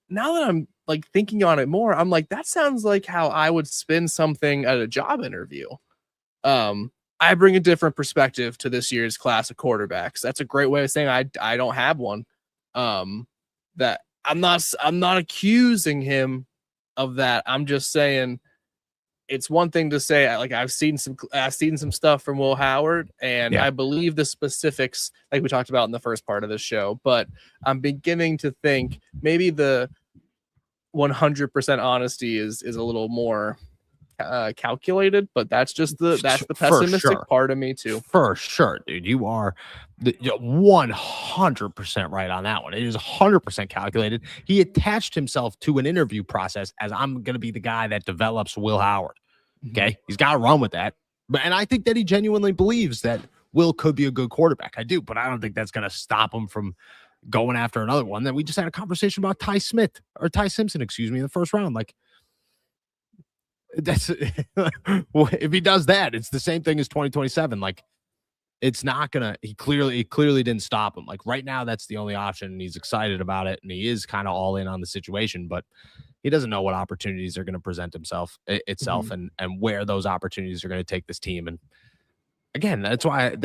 Now that I'm like thinking on it more, I'm like, that sounds like how I would spin something at a job interview. I bring a different perspective to this year's class of quarterbacks. That's a great way of saying I don't have one. That I'm not accusing him of that. I'm just saying it's one thing to say, like, I've seen some stuff from Will Howard, and I believe the specifics, like we talked about in the first part of the show, but I'm beginning to think maybe the 100% honesty is a little more calculated, but that's the pessimistic part of me too. For sure, dude. You are 100% right on that one. It is 100% calculated. He attached himself to an interview process as I'm going to be the guy that develops Will Howard. Okay. He's got to run with that. And I think that he genuinely believes that Will could be a good quarterback. I do, but I don't think that's going to stop him from going after another one. Then we just had a conversation about Ty Simpson, in the first round. Like, that's if he does that, it's the same thing as 2027. Like, it's not gonna. He clearly didn't stop him. Like, right now, that's the only option, and he's excited about it, and he is kind of all in on the situation. But he doesn't know what opportunities are going to present itself, and where those opportunities are going to take this team. And again, that's why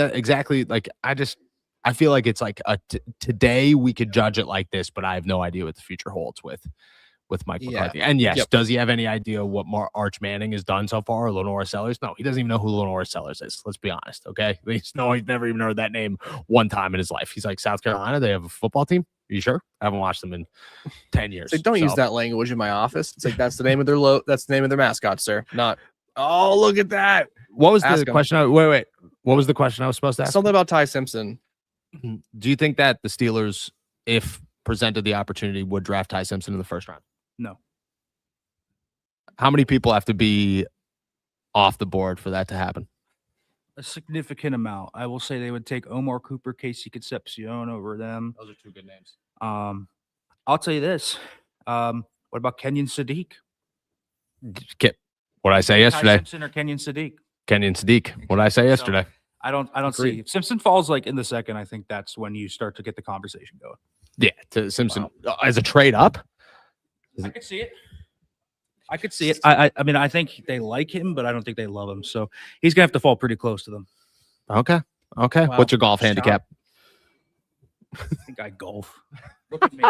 I feel like it's like today we could judge it like this, but I have no idea what the future holds with Mike McCarthy. And yes, does he have any idea what Arch Manning has done so far, or Lenore Sellers? No, he doesn't even know who Lenore Sellers is. Let's be honest, okay? He's never even heard that name one time in his life. He's like, South Carolina, they have a football team? Are you sure? I haven't watched them in 10 years. Like, don't use that language in my office. It's like, that's the name of their that's the name of their mascot, sir. Not, oh, look at that. What was the question? Wait. What was the question I was supposed to ask? Something about Ty Simpson. Do you think that the Steelers, if presented the opportunity, would draft Ty Simpson in the first round? No. How many people have to be off the board for that to happen? A significant amount. I will say they would take Omar Cooper, Casey Concepcion over them. Those are two good names. I'll tell you this. What about Kenyon Sadiq? What did I say yesterday? Ty Simpson or Kenyon Sadiq? Kenyon Sadiq. What did I say yesterday? I don't see. If Simpson falls like in the second, I think that's when you start to get the conversation going. Yeah, to Simpson as a trade up. I could see it. I mean, I think they like him, but I don't think they love him. So he's gonna have to fall pretty close to them. Okay. Wow. What's your golf handicap? I think I golf. Look at me.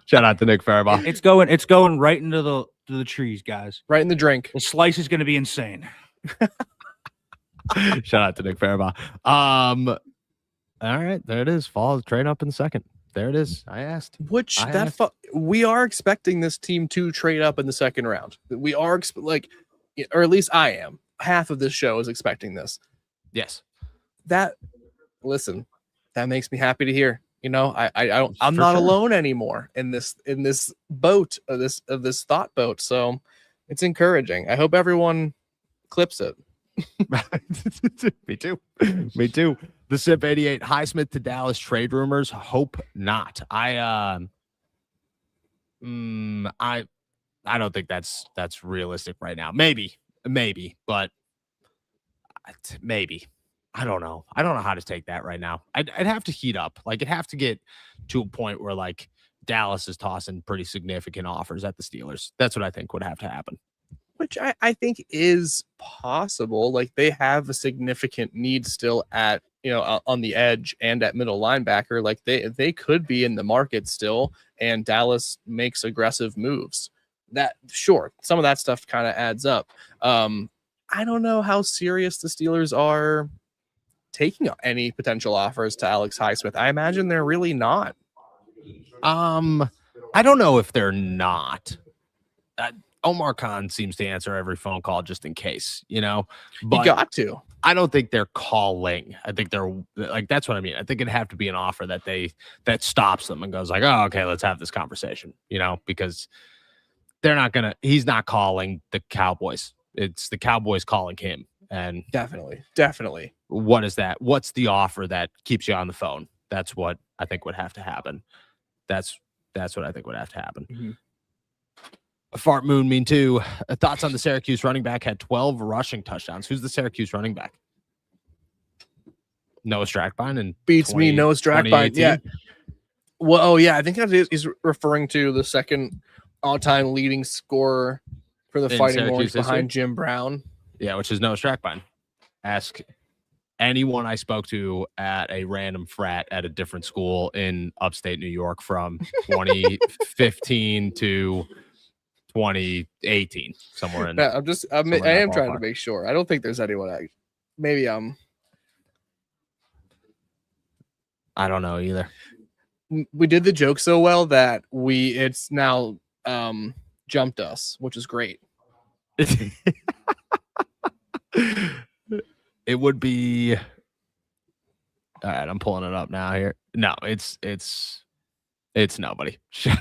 Shout out to Nick Faribaugh. It's going right into the trees, guys. Right in the drink. The slice is gonna be insane. Shout out to Nick Faribaugh. All right, there it is. Fall trade up in the second. There it is. We are expecting this team to trade up in the second round. We are or at least I am. Half of this show is expecting this. Yes. That makes me happy to hear. You know, I'm not alone anymore in this boat of this thought boat. So it's encouraging. I hope everyone clips it. Me too. The SIP 88 Highsmith to Dallas trade rumors. Hope not. I don't think that's realistic right now. Maybe, but maybe. I don't know. I don't know how to take that right now. I'd have to heat up. Like, it'd have to get to a point where like Dallas is tossing pretty significant offers at the Steelers. That's what I think would have to happen. Which I think is possible. Like, they have a significant need still at, on the edge and at middle linebacker. Like, they could be in the market still, and Dallas makes aggressive moves. Some of that stuff kind of adds up. I don't know how serious the Steelers are taking any potential offers to Alex Highsmith. I imagine they're really not. I don't know if they're not. Omar Khan seems to answer every phone call just in case, but you got to. I don't think they're calling. I think they're like, that's what I mean. I think it'd have to be an offer that stops them and goes like, oh, okay, let's have this conversation, because he's not calling the Cowboys. It's the Cowboys calling him. And definitely. What is that? What's the offer that keeps you on the phone? That's what I think would have to happen. That's what I think would have to happen. Mm-hmm. Fart Moon mean too. Thoughts on the Syracuse running back had 12 rushing touchdowns. Who's the Syracuse running back? Noah Strackbine and Beats me, Noah Strackbine. Yeah. Well, oh yeah, I think he's referring to the second all-time leading scorer for the Fighting Orange behind Jim Brown. Yeah, which is Noah Strackbine. Ask anyone I spoke to at a random frat at a different school in upstate New York from 2015 to 2018, somewhere in. Yeah, I am trying to make sure. I don't think there's anyone. Maybe I don't know either. We did the joke so well that it's now jumped us, which is great. It would be all right. I'm pulling it up now here. No, it's nobody. Shout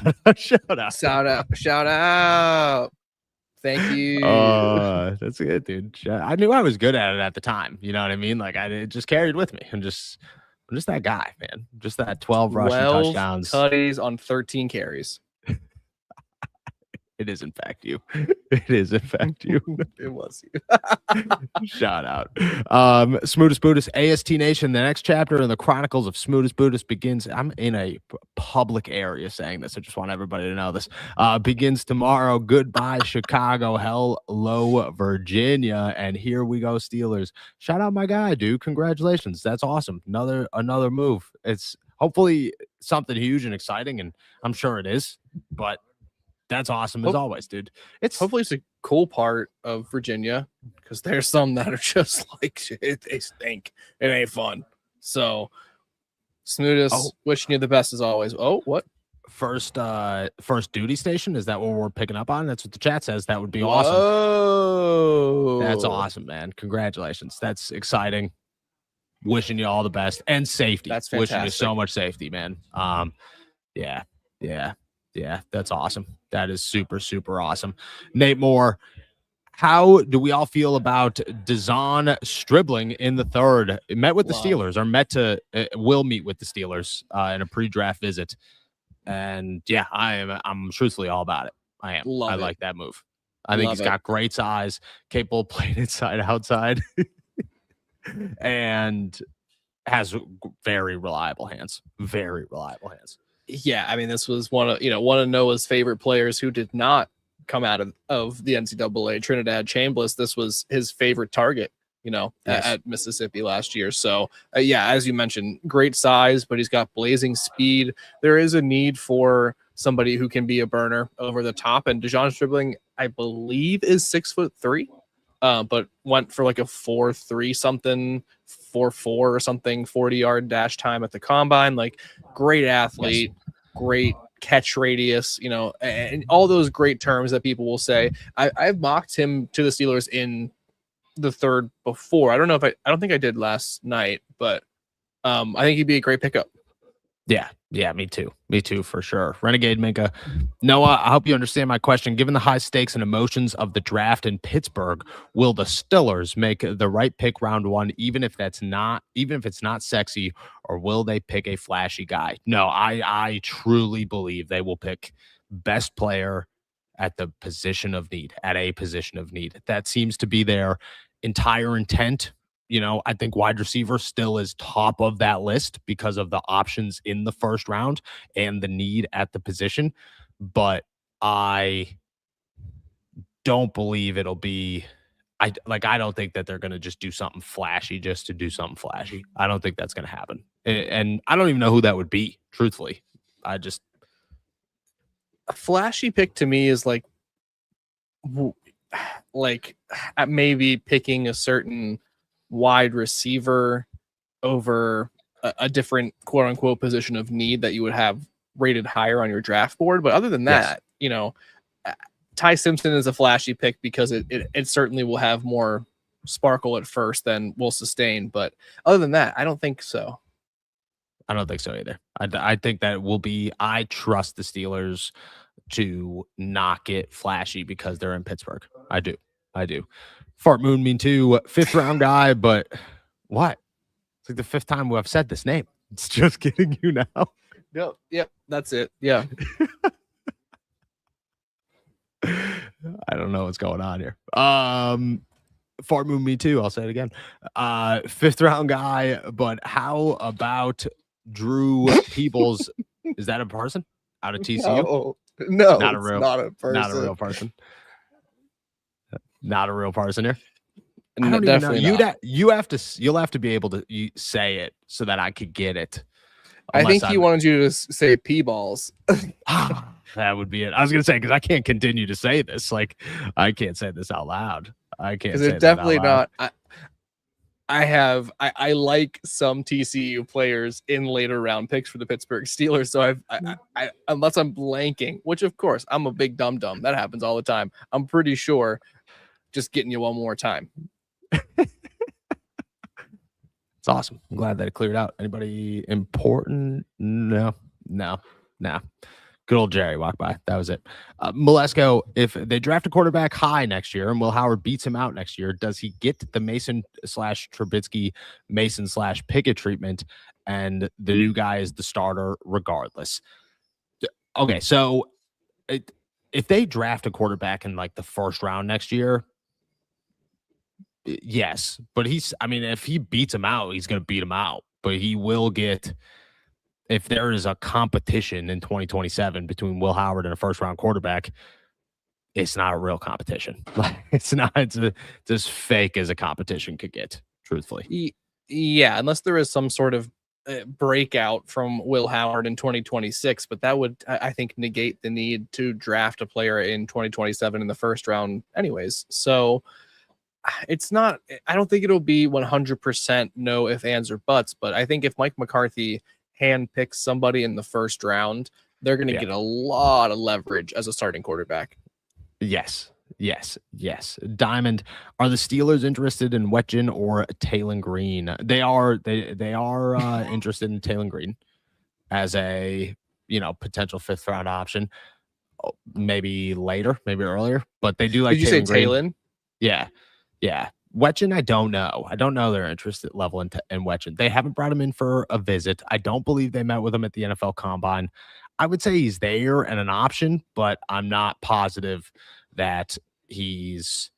out. Thank you. That's good, dude. I knew I was good at it at the time. You know what I mean? Like it just carried with me. I'm just that guy, man. Just that 12 rushing touchdowns. Tutties on 13 carries. It is in fact you. It is in fact you. It was you. Shout out. Smootest Buddhist, AST Nation. The next chapter in the Chronicles of Smootest Buddhist begins. I'm in a public area saying this. I just want everybody to know this. Begins tomorrow. Goodbye, Chicago. Hello, Virginia. And here we go, Steelers. Shout out my guy, dude. Congratulations. That's awesome. Another move. It's hopefully something huge and exciting, and I'm sure it is. But that's awesome as always, dude. Hopefully it's a cool part of Virginia, because there's some that are just like shit. They stink. It ain't fun. So, Smootest, wishing you the best as always. Oh, what? First duty station? Is that what we're picking up on? That's what the chat says. That would be awesome. Oh, that's awesome, man. Congratulations. That's exciting. Wishing you all the best and safety. That's fantastic. Wishing you so much safety, man. Yeah, that's awesome. That is super, super awesome. Nate Moore, how do we all feel about Dazon Stribling in the third? It met with the Steelers, or will meet with the Steelers in a pre-draft visit. And yeah, I'm truthfully all about it. I am. I like that move. I think he's got great size, capable of playing inside, outside, and has very reliable hands. Very reliable hands. Yeah, I mean, this was one of Noah's favorite players who did not come out of the NCAA, Trinidad Chambliss. This was his favorite target, at Mississippi last year. So, yeah, as you mentioned, great size, but he's got blazing speed. There is a need for somebody who can be a burner over the top. And Dazon Stribling, I believe, is 6'3", but went for like a 4.3 something, 4.4 or something, 40-yard dash time at the combine. Like, great athlete, great catch radius, and all those great terms that people will say. I've mocked him to the Steelers in the third before. I don't think I did last night, but I think he'd be a great pickup. Yeah, me too. Me too, for sure. Renegade Minka. Noah, I hope you understand my question. Given the high stakes and emotions of the draft in Pittsburgh, will the Steelers make the right pick round one, even if it's not sexy, or will they pick a flashy guy? No, I truly believe they will pick best player at a position of need. That seems to be their entire intent. I think wide receiver still is top of that list because of the options in the first round and the need at the position. But I don't believe it'll be, I don't think that they're going to just do something flashy just to do something flashy. I don't think that's going to happen. And I don't even know who that would be, truthfully. A flashy pick to me is like maybe picking a certain wide receiver over a different quote unquote position of need that you would have rated higher on your draft board. But other than that, Ty Simpson is a flashy pick because it certainly will have more sparkle at first than will sustain. But other than that, I don't think so. I don't think so either. I think that will be, I trust the Steelers to not get flashy because they're in Pittsburgh. I do. Fart Moon mean too, 5th round guy, but what? It's like the 5th time I've said this name. It's just getting you now. Yep, that's it. Yeah. I don't know what's going on here. Fart Moon Me Too. I'll say it again. 5th round guy, but how about Drew Peebles? Is that a person out of TCU? No, Not a it's real, not a person. not a real person. Not a real person here. I No, don't even know. definitely not. You'll have to be able to say it so that I could get it. I think Unless he wanted you to say pee balls. that would be it. I was gonna say because I can't continue to say this. Like I can't say this out loud. I can't. Because say it's that out definitely loud. not. I like some TCU players in later round picks for the Pittsburgh Steelers. So I unless I'm blanking, which of course I'm a big dum dum. That happens all the time. I'm pretty sure. Just getting you one more time. It's awesome. I'm glad that it cleared out. Anybody important? No. Good old Jerry walked by. That was it. Malesko, if they draft a quarterback high next year and Will Howard beats him out next year, does he get the Mason/Trubisky, Mason/Pickett treatment, and the new guy is the starter regardless? Okay, so if they draft a quarterback in like the 1st round next year, yes, but if he beats him out, he's going to beat him out, but he will get, if there is a competition in 2027 between Will Howard and a 1st round quarterback, it's not a real competition. It's as fake as a competition could get, truthfully. Yeah, unless there is some sort of breakout from Will Howard in 2026, but that would, I think, negate the need to draft a player in 2027 in the 1st round anyways. So it's not, I don't think it'll be 100% no ifs, ands, or buts, but I think if Mike McCarthy handpicks somebody in the 1st round, they're going to get a lot of leverage as a starting quarterback. Yes. Diamond, are the Steelers interested in Wetjen or Taylon Green? They are interested in Taylon Green as a potential 5th round option. Maybe later, maybe earlier, but they do like. Did you say Green. Taylon? Yeah. Wetjen, I don't know their interest level in Wetjen. They haven't brought him in for a visit. I don't believe they met with him at the NFL Combine. I would say he's there and an option, but I'm not positive that he's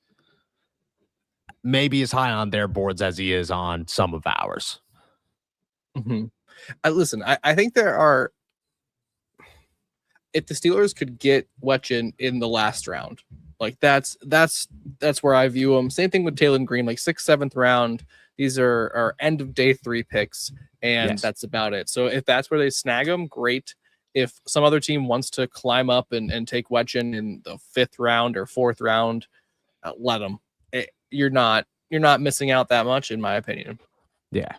maybe as high on their boards as he is on some of ours. Mm-hmm. Listen, I think there are, if the Steelers could get Wetjen in the last round, like that's where I view them. Same thing with Taylon Green, like 6th, 7th round. These are end of day 3 picks, and that's about it. So if that's where they snag them, great. If some other team wants to climb up and take Wetjen in the 5th round or 4th round, let them. You're not missing out that much, in my opinion. Yeah,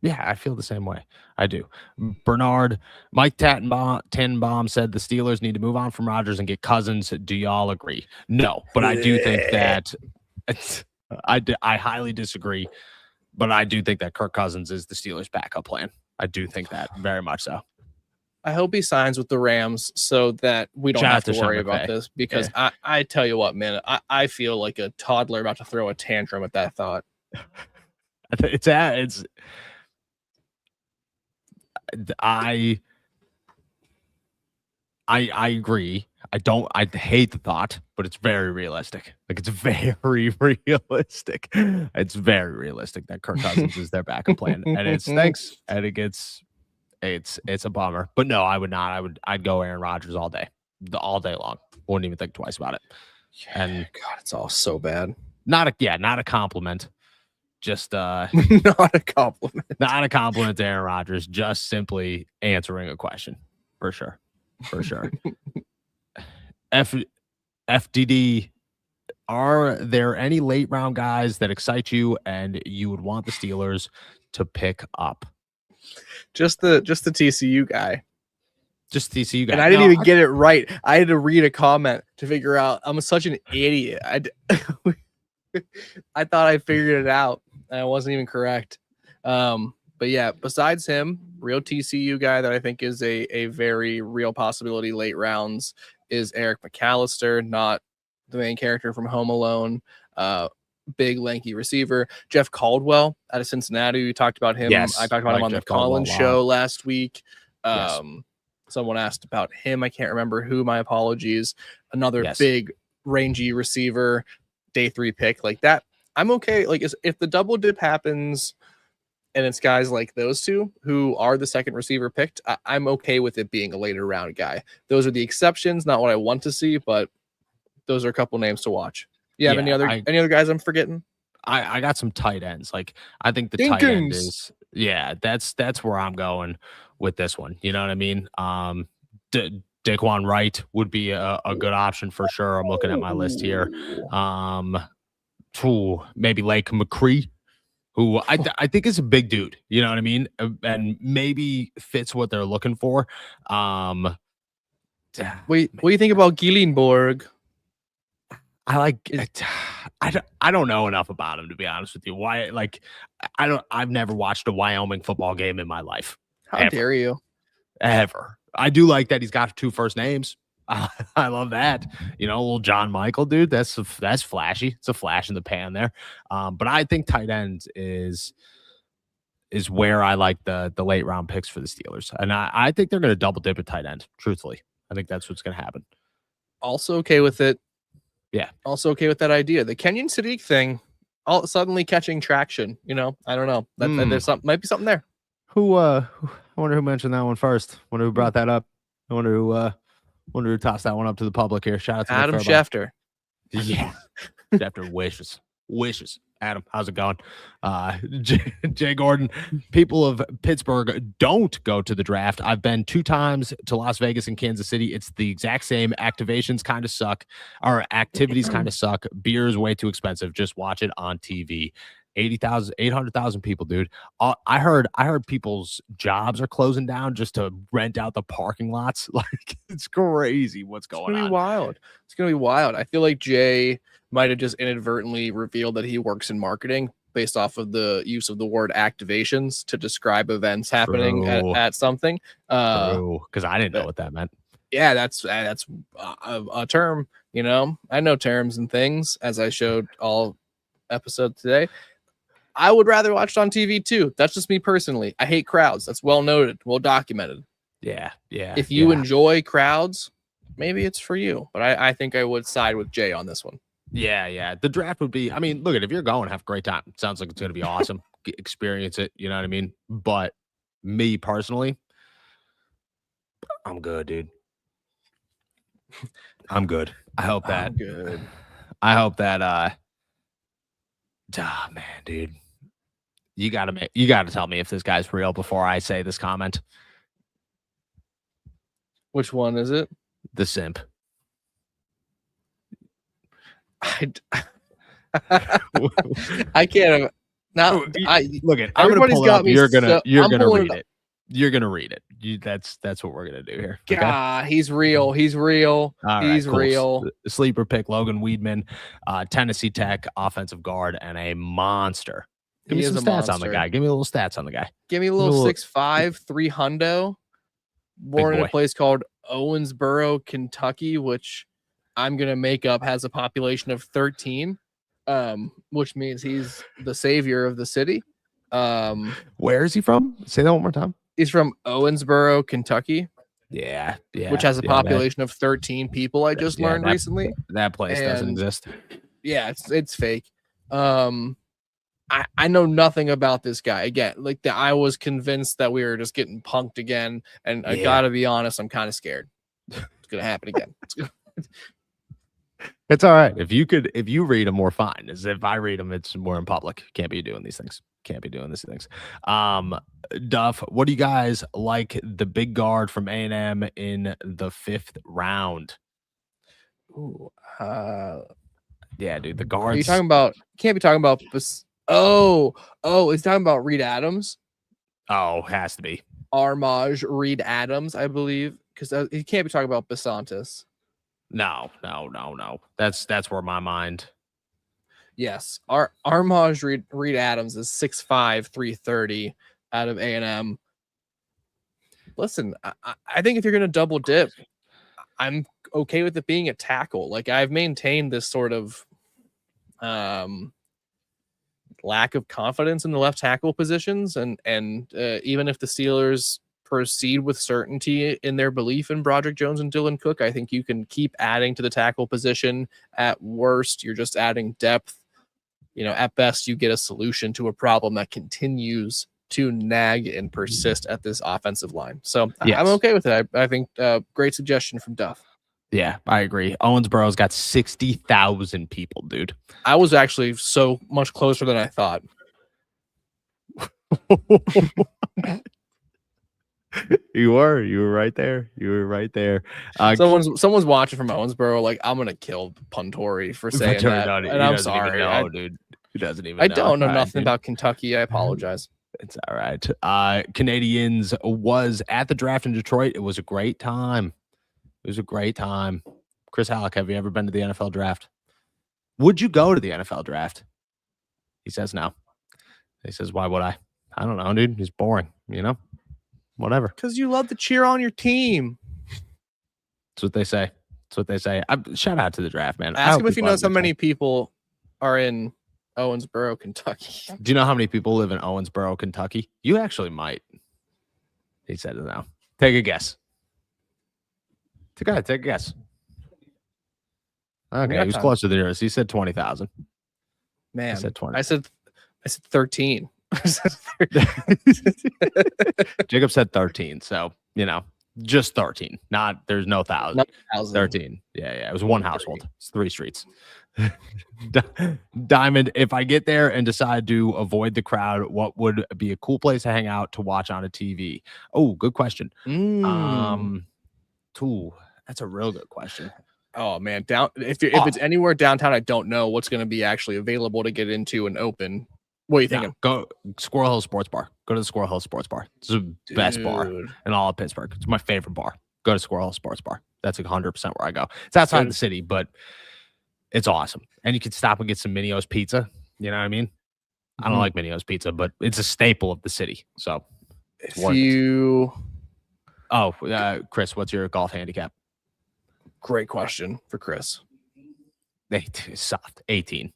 I feel the same way. I do. Bernard, Mike Tannenbaum said the Steelers need to move on from Rodgers and get Cousins. Do y'all agree? No, but I do think that I highly disagree, but I do think that Kirk Cousins is the Steelers' backup plan. I do think that very much so. I hope he signs with the Rams so that we don't have to worry about this, because I tell you what, man, I feel like a toddler about to throw a tantrum at that thought. I agree. I hate the thought, but it's very realistic. Like, it's very realistic. It's very realistic that Kirk Cousins is their backup plan, and it stinks, and it's a bummer. But no, I would not. I'd go Aaron Rodgers all day long. Wouldn't even think twice about it. And God, it's all so bad. Not a compliment. Just not a compliment. Not a compliment to Aaron Rodgers. Just simply answering a question. For sure. FDD, are there any late round guys that excite you and you would want the Steelers to pick up? Just the TCU guy. Just TCU guy. And I didn't even get it right. I had to read a comment to figure out. I'm such an idiot. I thought I figured it out, and I wasn't even correct. But yeah, besides him, real TCU guy that I think is a very real possibility late rounds is Eric McAllister, not the main character from Home Alone. Big lanky receiver. Jeff Caldwell out of Cincinnati. We talked about him. Yes, I talked about him on Jeff the Collins show last week. Yes. Someone asked about him. I can't remember who. My apologies. Another big rangy receiver, day 3 pick like that. I'm okay. Like if the double dip happens and it's guys like those two who are the second receiver picked, I'm okay with it being a later round guy. Those are the exceptions, not what I want to see, but those are a couple names to watch. You have any other guys I'm forgetting? I got some tight ends. Like I think the tight end is that's where I'm going with this one. You know what I mean? Daquan Wright would be a good option for sure. I'm looking at my list here. Maybe Lake McCree, who I think is a big dude. You know what I mean? And maybe fits what they're looking for. What do you think about Gielenborg? I like I don't know enough about him, to be honest with you. Why? Like I've never watched a Wyoming football game in my life. How dare you? Ever. I do like that he's got 2 first names. I love that. You know, little John Michael, dude. That's flashy. It's a flash in the pan there. But I think tight ends is where I like the late round picks for the Steelers. And I think they're going to double dip at tight end, truthfully. I think that's what's going to happen. Also okay with it. Yeah. Also okay with that idea. The Kenyon Sadiq thing, all suddenly catching traction. You know, I don't know. There's might be something there. I wonder who mentioned that one first. Wonder who brought that up. I wonder who tossed that one up to the public here. Shout out to Adam Schefter. Yeah. Schefter wishes. Adam, how's it going? Jay Gordon, people of Pittsburgh don't go to the draft. I've been 2 times to Las Vegas and Kansas City. It's the exact same. Activations kind of suck. Our activities kind of suck. Beer is way too expensive. Just watch it on TV. 800,000 people, dude. I heard people's jobs are closing down just to rent out the parking lots. Like, it's crazy what's going on. It's gonna be wild. I feel like Jay might have just inadvertently revealed that he works in marketing based off of the use of the word activations to describe events happening at something. Because I didn't know what that meant. Yeah, that's a term. You know, I know terms and things, as I showed all episode today. I would rather watch it on TV too. That's just me personally. I hate crowds. That's well noted, well documented. Yeah. If you enjoy crowds, maybe it's for you. But I think I would side with Jay on this one. Yeah. The draft would be, I mean, look, if you're going, have a great time. It sounds like it's going to be awesome. Experience it. You know what I mean? But me personally, I'm good, dude. I'm good. I hope that. Man, dude. You gotta tell me if this guy's real before I say this comment. Which one is it? The simp. I can't. Now, look at. I'm gonna pull it up. You're gonna read it. You're gonna read it. That's what we're gonna do here. Okay? God, he's real. He's real. He's cool. Real. Sleeper pick: Logan Weedman, Tennessee Tech offensive guard, and a monster. Give me some stats on the guy. Give me a little stats on the guy. Give me a little 6'5", 300. Born in a place called Owensboro, Kentucky, which I'm gonna make up has a population of 13, which means he's the savior of the city. Where is he from? Say that one more time. He's from Owensboro, Kentucky. Yeah. Which has a population of 13 people. I just learned recently. That place doesn't exist. Yeah, it's fake. I know nothing about this guy. Again, like I was convinced that we were just getting punked again, and I gotta be honest, I'm kind of scared. It's gonna happen again. It's all right. If you read them, we're fine. As if I read them, it's more in public. Can't be doing these things. Duff, what do you guys like the big guard from A&M in the 5th round? Ooh, yeah, dude, the guards. Are you talking about? Can't be talking about. Oh, it's talking about Reed Adams. Oh, has to be Armaj Reed Adams, I believe, because he can't be talking about Basantis. No. That's where my mind. Yes, Armaj Reed Adams is 6'5", 330 out of A&M. Listen, I think if you're going to double dip, I'm okay with it being a tackle. Like I've maintained this sort of lack of confidence in the left tackle positions, and even if the Steelers proceed with certainty in their belief in Broderick Jones and Dylan Cook. I think you can keep adding to the tackle position. At worst, you're just adding depth. At best, you get a solution to a problem that continues to nag and persist at this offensive line. So Yes. I'm okay with it. I think great suggestion from Duff. Yeah, I agree. Owensboro's got 60,000 people, dude. I was actually so much closer than I thought. You were right there. You were right there. Someone's watching from Owensboro. Like, I'm gonna kill Puntori for saying that, and I'm sorry, dude. He doesn't even. I don't know nothing about Kentucky. I apologize. It's all right. Canadians was at the draft in Detroit. It was a great time. Chris Halleck, have you ever been to the NFL draft? Would you go to the NFL draft? He says no. He says, why would I? I don't know, dude. He's boring, Whatever. Because you love to cheer on your team. That's what they say. Shout out to the draft, man. Ask him if he knows how many people are in Owensboro, Kentucky. Do you know how many people live in Owensboro, Kentucky? You actually might. He said no. Take a guess. Take a guess. Okay, he was closer than yours. He said 20,000. Man, I said 20. I said 13. Jacob said 13, so just 13. There's no thousand. 13. Yeah. It was one household. It's 3 streets. Diamond, if I get there and decide to avoid the crowd, what would be a cool place to hang out to watch on a TV? Oh, good question. That's a real good question. Oh man, if it's anywhere downtown, I don't know what's going to be actually available to get into and open. What are you thinking? Go Squirrel Hill Sports Bar. Go to the Squirrel Hill Sports Bar. It's the best bar in all of Pittsburgh. It's my favorite bar. Go to Squirrel Hill Sports Bar. That's 100% where I go. It's outside the city, but it's awesome. And you can stop and get some Minio's pizza. You know what I mean? I don't like Minio's pizza, but it's a staple of the city. So Chris, what's your golf handicap? Great question for Chris. Soft 18.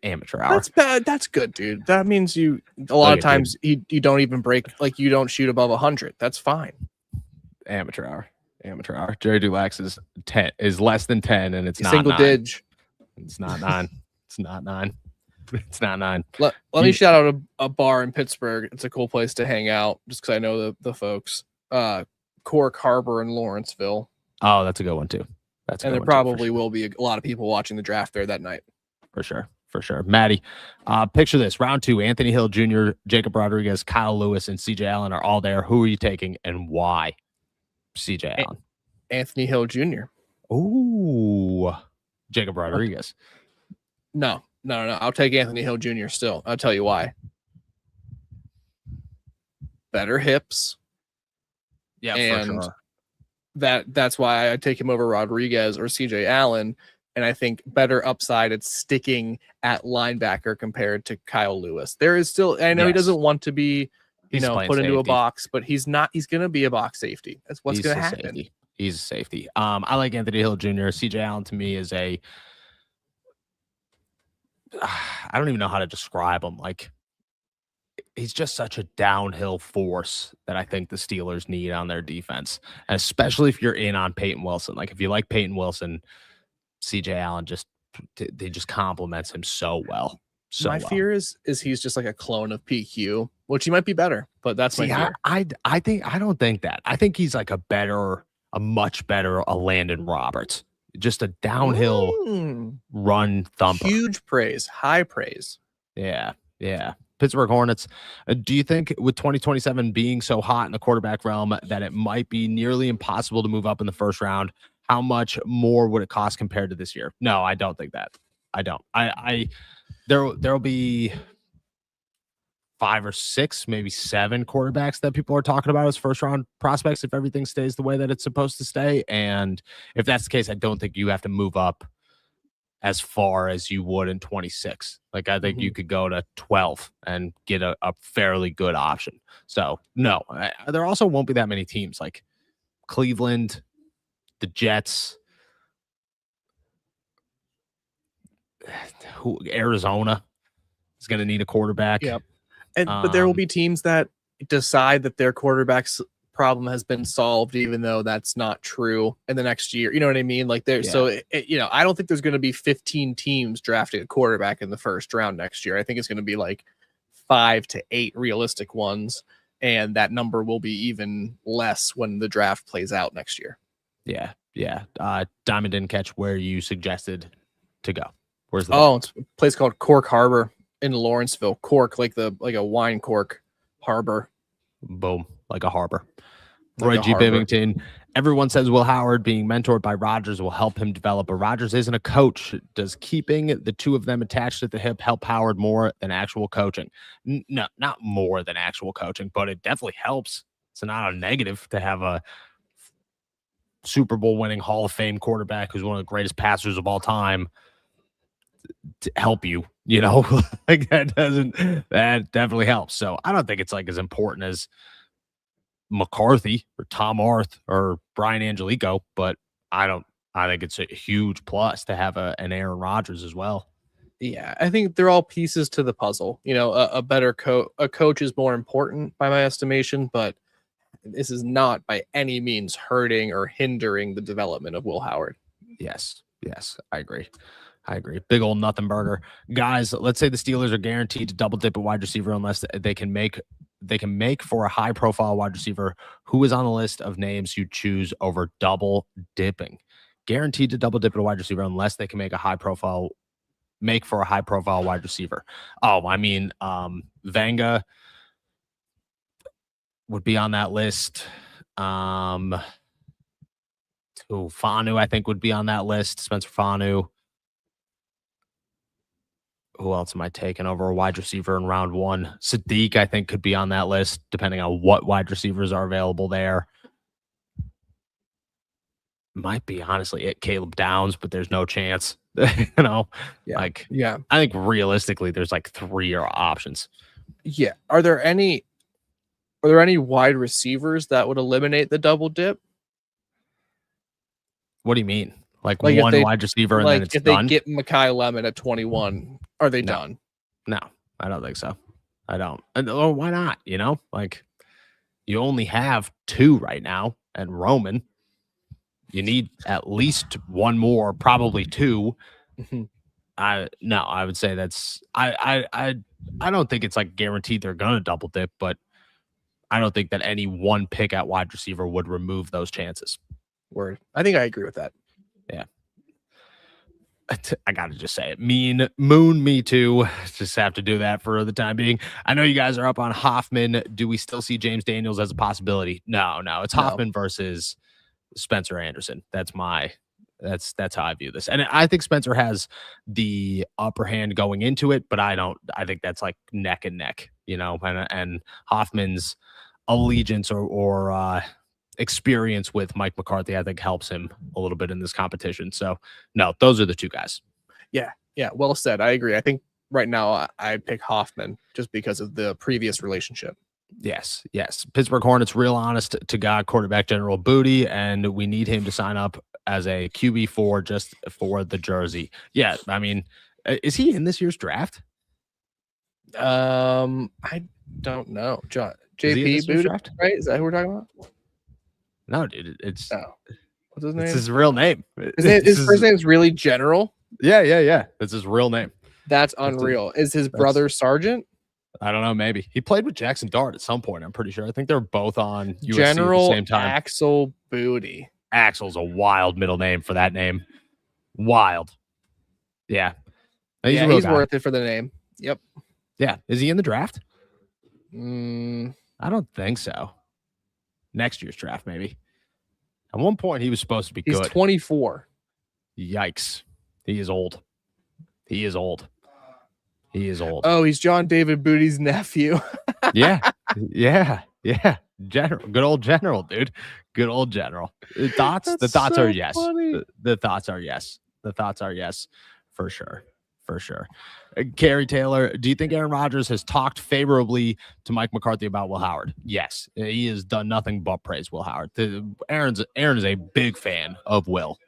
Amateur hour. That's bad. That's good, dude. That means a lot of times you don't even break, like you don't shoot above 100. That's fine. Amateur hour. Jerry Dulax is less than 10, and it's not single 9. dig. It's not 9. It's not 9. It's not 9. Let me shout out a bar in Pittsburgh. It's a cool place to hang out, just because I know the folks. Cork Harbor in Lawrenceville. Oh, that's a good one too. There probably will be a lot of people watching the draft there that night. For sure. Maddie, picture this. Round 2, Anthony Hill Jr., Jacob Rodriguez, Kyle Lewis, and CJ Allen are all there. Who are you taking and why? CJ Allen. Anthony Hill Jr. Ooh. Jacob Rodriguez. No. I'll take Anthony Hill Jr. still. I'll tell you why. Better hips. Yeah, and for sure. That's why I take him over Rodriguez or CJ Allen. And I think better upside at sticking at linebacker compared to Kyle Lewis. There is still, I know he doesn't want to be, put into a box, but he's not. He's going to be a box safety. That's what's going to happen. Safety. He's a safety. I like Anthony Hill Jr. CJ Allen to me is I don't even know how to describe him. Like, he's just such a downhill force that I think the Steelers need on their defense, and especially if you're in on Peyton Wilson. Like, if you like Peyton Wilson, CJ Allen just complements him so well. My fear is he's just like a clone of PQ, which he might be better, but that's my fear. I don't think that. I think he's like a much better Landon Roberts. Just a downhill run thumper. Huge praise, high praise. Yeah. Pittsburgh Hornets. Do you think with 2027 being so hot in the quarterback realm that it might be nearly impossible to move up in the first round? How much more would it cost compared to this year? No, I don't think that. I don't. There'll be 5 or 6, maybe 7 quarterbacks that people are talking about as first round prospects if everything stays the way that it's supposed to stay. And if that's the case, I don't think you have to move up as far as you would in 26. Like, I think you could go to 12 and get a fairly good option. So no, there also won't be that many teams like Cleveland, the Jets, Arizona is going to need a quarterback. Yep. But there will be teams that decide that their quarterback's problem has been solved, even though that's not true in the next year. You know what I mean? Like there, so I don't think there's going to be 15 teams drafting a quarterback in the first round next year. I think it's going to be like 5 to 8 realistic ones, and that number will be even less when the draft plays out next year. Yeah. Diamond didn't catch where you suggested to go. Where's the it's a place called Cork Harbor in Lawrenceville. Cork, like a wine cork harbor. Boom, like a harbor. Like Roy a G. harbor. Bivington. Everyone says Will Howard being mentored by Rodgers will help him develop, but Rodgers isn't a coach. Does keeping the two of them attached at the hip help Howard more than actual coaching? No, not more than actual coaching, but it definitely helps. It's not a negative to have a Super Bowl winning Hall of Fame quarterback who's one of the greatest passers of all time to help you, like that definitely helps. So I don't think it's like as important as McCarthy or Tom Arth or Brian Angelico, but I think it's a huge plus to have an Aaron Rodgers as well. Yeah, I think they're all pieces to the puzzle. A better coach is more important by my estimation, but this is not by any means hurting or hindering the development of Will Howard. Yes, I agree. Big old nothing burger. Guys, let's say the Steelers are guaranteed to double dip a wide receiver unless they can make for a high profile wide receiver. Who is on the list of names you choose over double dipping? Guaranteed to double dip a wide receiver unless they can make for a high profile wide receiver. Oh, I mean, Vanga would be on that list. Fanu, I think, would be on that list. Spencer Fanu. Who else am I taking over a wide receiver in round 1? Sadiq, I think, could be on that list, depending on what wide receivers are available there. Might be, honestly, at Caleb Downs, but there's no chance. I think realistically, there's like 3 options. Yeah. Are there any wide receivers that would eliminate the double dip? What do you mean? Like if one they- wide receiver and then it's if done? they get Mekhi Lemon at 21, are they done? No, I don't think so. I don't. Or why not? Like you only have 2 right now, and Roman. You need at least 1 more, probably 2. I would say that's I don't think it's like guaranteed they're gonna double dip, but I don't think that any one pick at wide receiver would remove those chances. Word. I think I agree with that. Yeah. I gotta just say it. Me too. Just have to do that for the time being. I know you guys are up on Hoffman. Do we still see James Daniels as a possibility? No. It's Hoffman versus Spencer Anderson. That's how I view this. And I think Spencer has the upper hand going into it, but I think that's like neck and neck, and Hoffman's allegiance or experience with Mike McCarthy, I think, helps him a little bit in this competition. So no, those are the 2 guys. Yeah. Well said. I agree. I think right now I'd pick Hoffman just because of the previous relationship. Yes. Pittsburgh Hornets, real honest to God quarterback General Booty, and we need him to sign up as a QB4 just for the jersey. Yeah, I mean, is he in this year's draft? I don't know. JP Booty draft? Right? Is that who we're talking about? No, dude. It's what's his name? It's his real name. His first name is really General. Yeah. That's his real name. That's unreal. Is his brother Sergeant? I don't know. Maybe he played with Jackson Dart at some point. I'm pretty sure. I think they're both on USC General at the same time. Axel Booty. Axel's a wild middle name for that name. Wild. Yeah. He's worth it for the name. Yep. Yeah. Is he in the draft? I don't think so. Next year's draft, maybe. At one point, he was supposed to be good. He's 24. Yikes. He is old. Oh, he's John David Booty's nephew. Yeah. General. Good old General, dude. Good old General. The thoughts are yes. The thoughts are yes. The thoughts are yes, for sure. Kerry Taylor, do you think Aaron Rodgers has talked favorably to Mike McCarthy about Will Howard? Yes. He has done nothing but praise Will Howard. Aaron is a big fan of Will.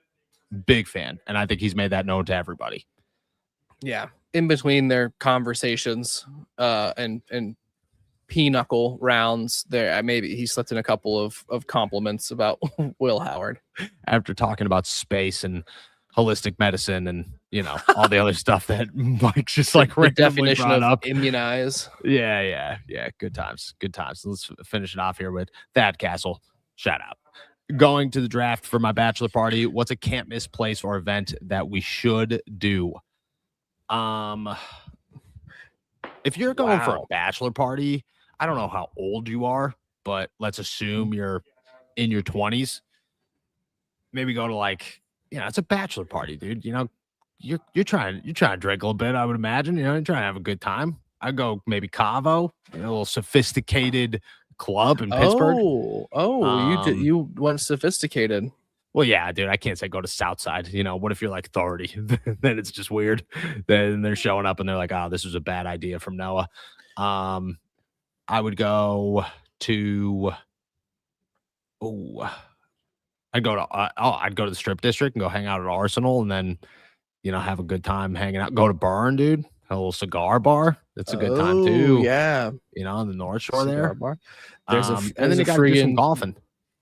Big fan. And I think he's made that known to everybody. Yeah. In between their conversations and pinochle rounds there. Maybe he slipped in a couple of compliments about Will Howard after talking about space and holistic medicine and all the other stuff that Mike's just like the randomly definition brought of up. immunize. Yeah. Good times. Let's finish it off here with Thad Castle. Shout out. Going to the draft for my bachelor party. What's a can't miss place or event that we should do? If you're going for a bachelor party, I don't know how old you are, but let's assume you're in your 20s. Maybe go to like, it's a bachelor party, dude. You're trying to drink a little bit, I would imagine. You're trying to have a good time. I'd go maybe Cavo, a little sophisticated club in Pittsburgh. You went sophisticated. Well, yeah, dude, I can't say go to Southside. What if you're like 30? Then it's just weird. Then they're showing up and they're like, oh, this was a bad idea from Noah. I would go to I'd go to the Strip District and go hang out at Arsenal and then, have a good time hanging out. Go to Burn, dude. A little cigar bar. That's a good time too. Yeah. On the North Shore cigar there. Bar. And then you got to do some golfing.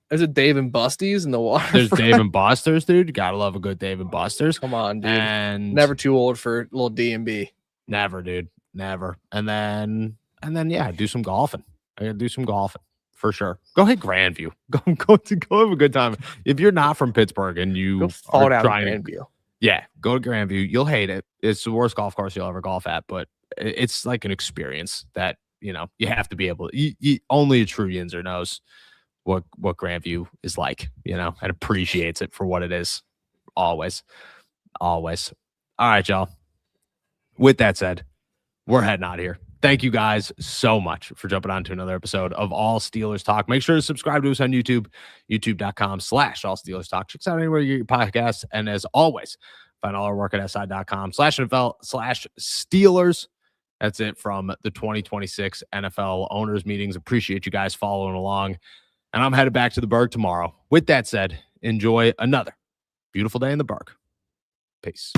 There's a Dave and Busty's in the water. There's Dave and Buster's, dude. You gotta love a good Dave and Buster's. Come on, dude. And never too old for a little D&B. Never, dude. Never. And then yeah, do some golfing. I gotta do some golfing for sure. Go hit Grandview. Go have a good time. If you're not from Pittsburgh and you fall down Grandview. Yeah, go to Grandview. You'll hate it. It's the worst golf course you'll ever golf at, but it's like an experience that you have to be able to. Only a true Yinzer knows what Grandview is like, and appreciates it for what it is. Always. All right, y'all. With that said, we're heading out of here. Thank you guys so much for jumping on to another episode of All Steelers Talk. Make sure to subscribe to us on YouTube, youtube.com/All Steelers Talk. Check us out anywhere you get your podcasts. And as always, find all our work at si.com/NFL/Steelers. That's it from the 2026 NFL owners meetings. Appreciate you guys following along. And I'm headed back to the Berg tomorrow. With that said, enjoy another beautiful day in the Berg. Peace.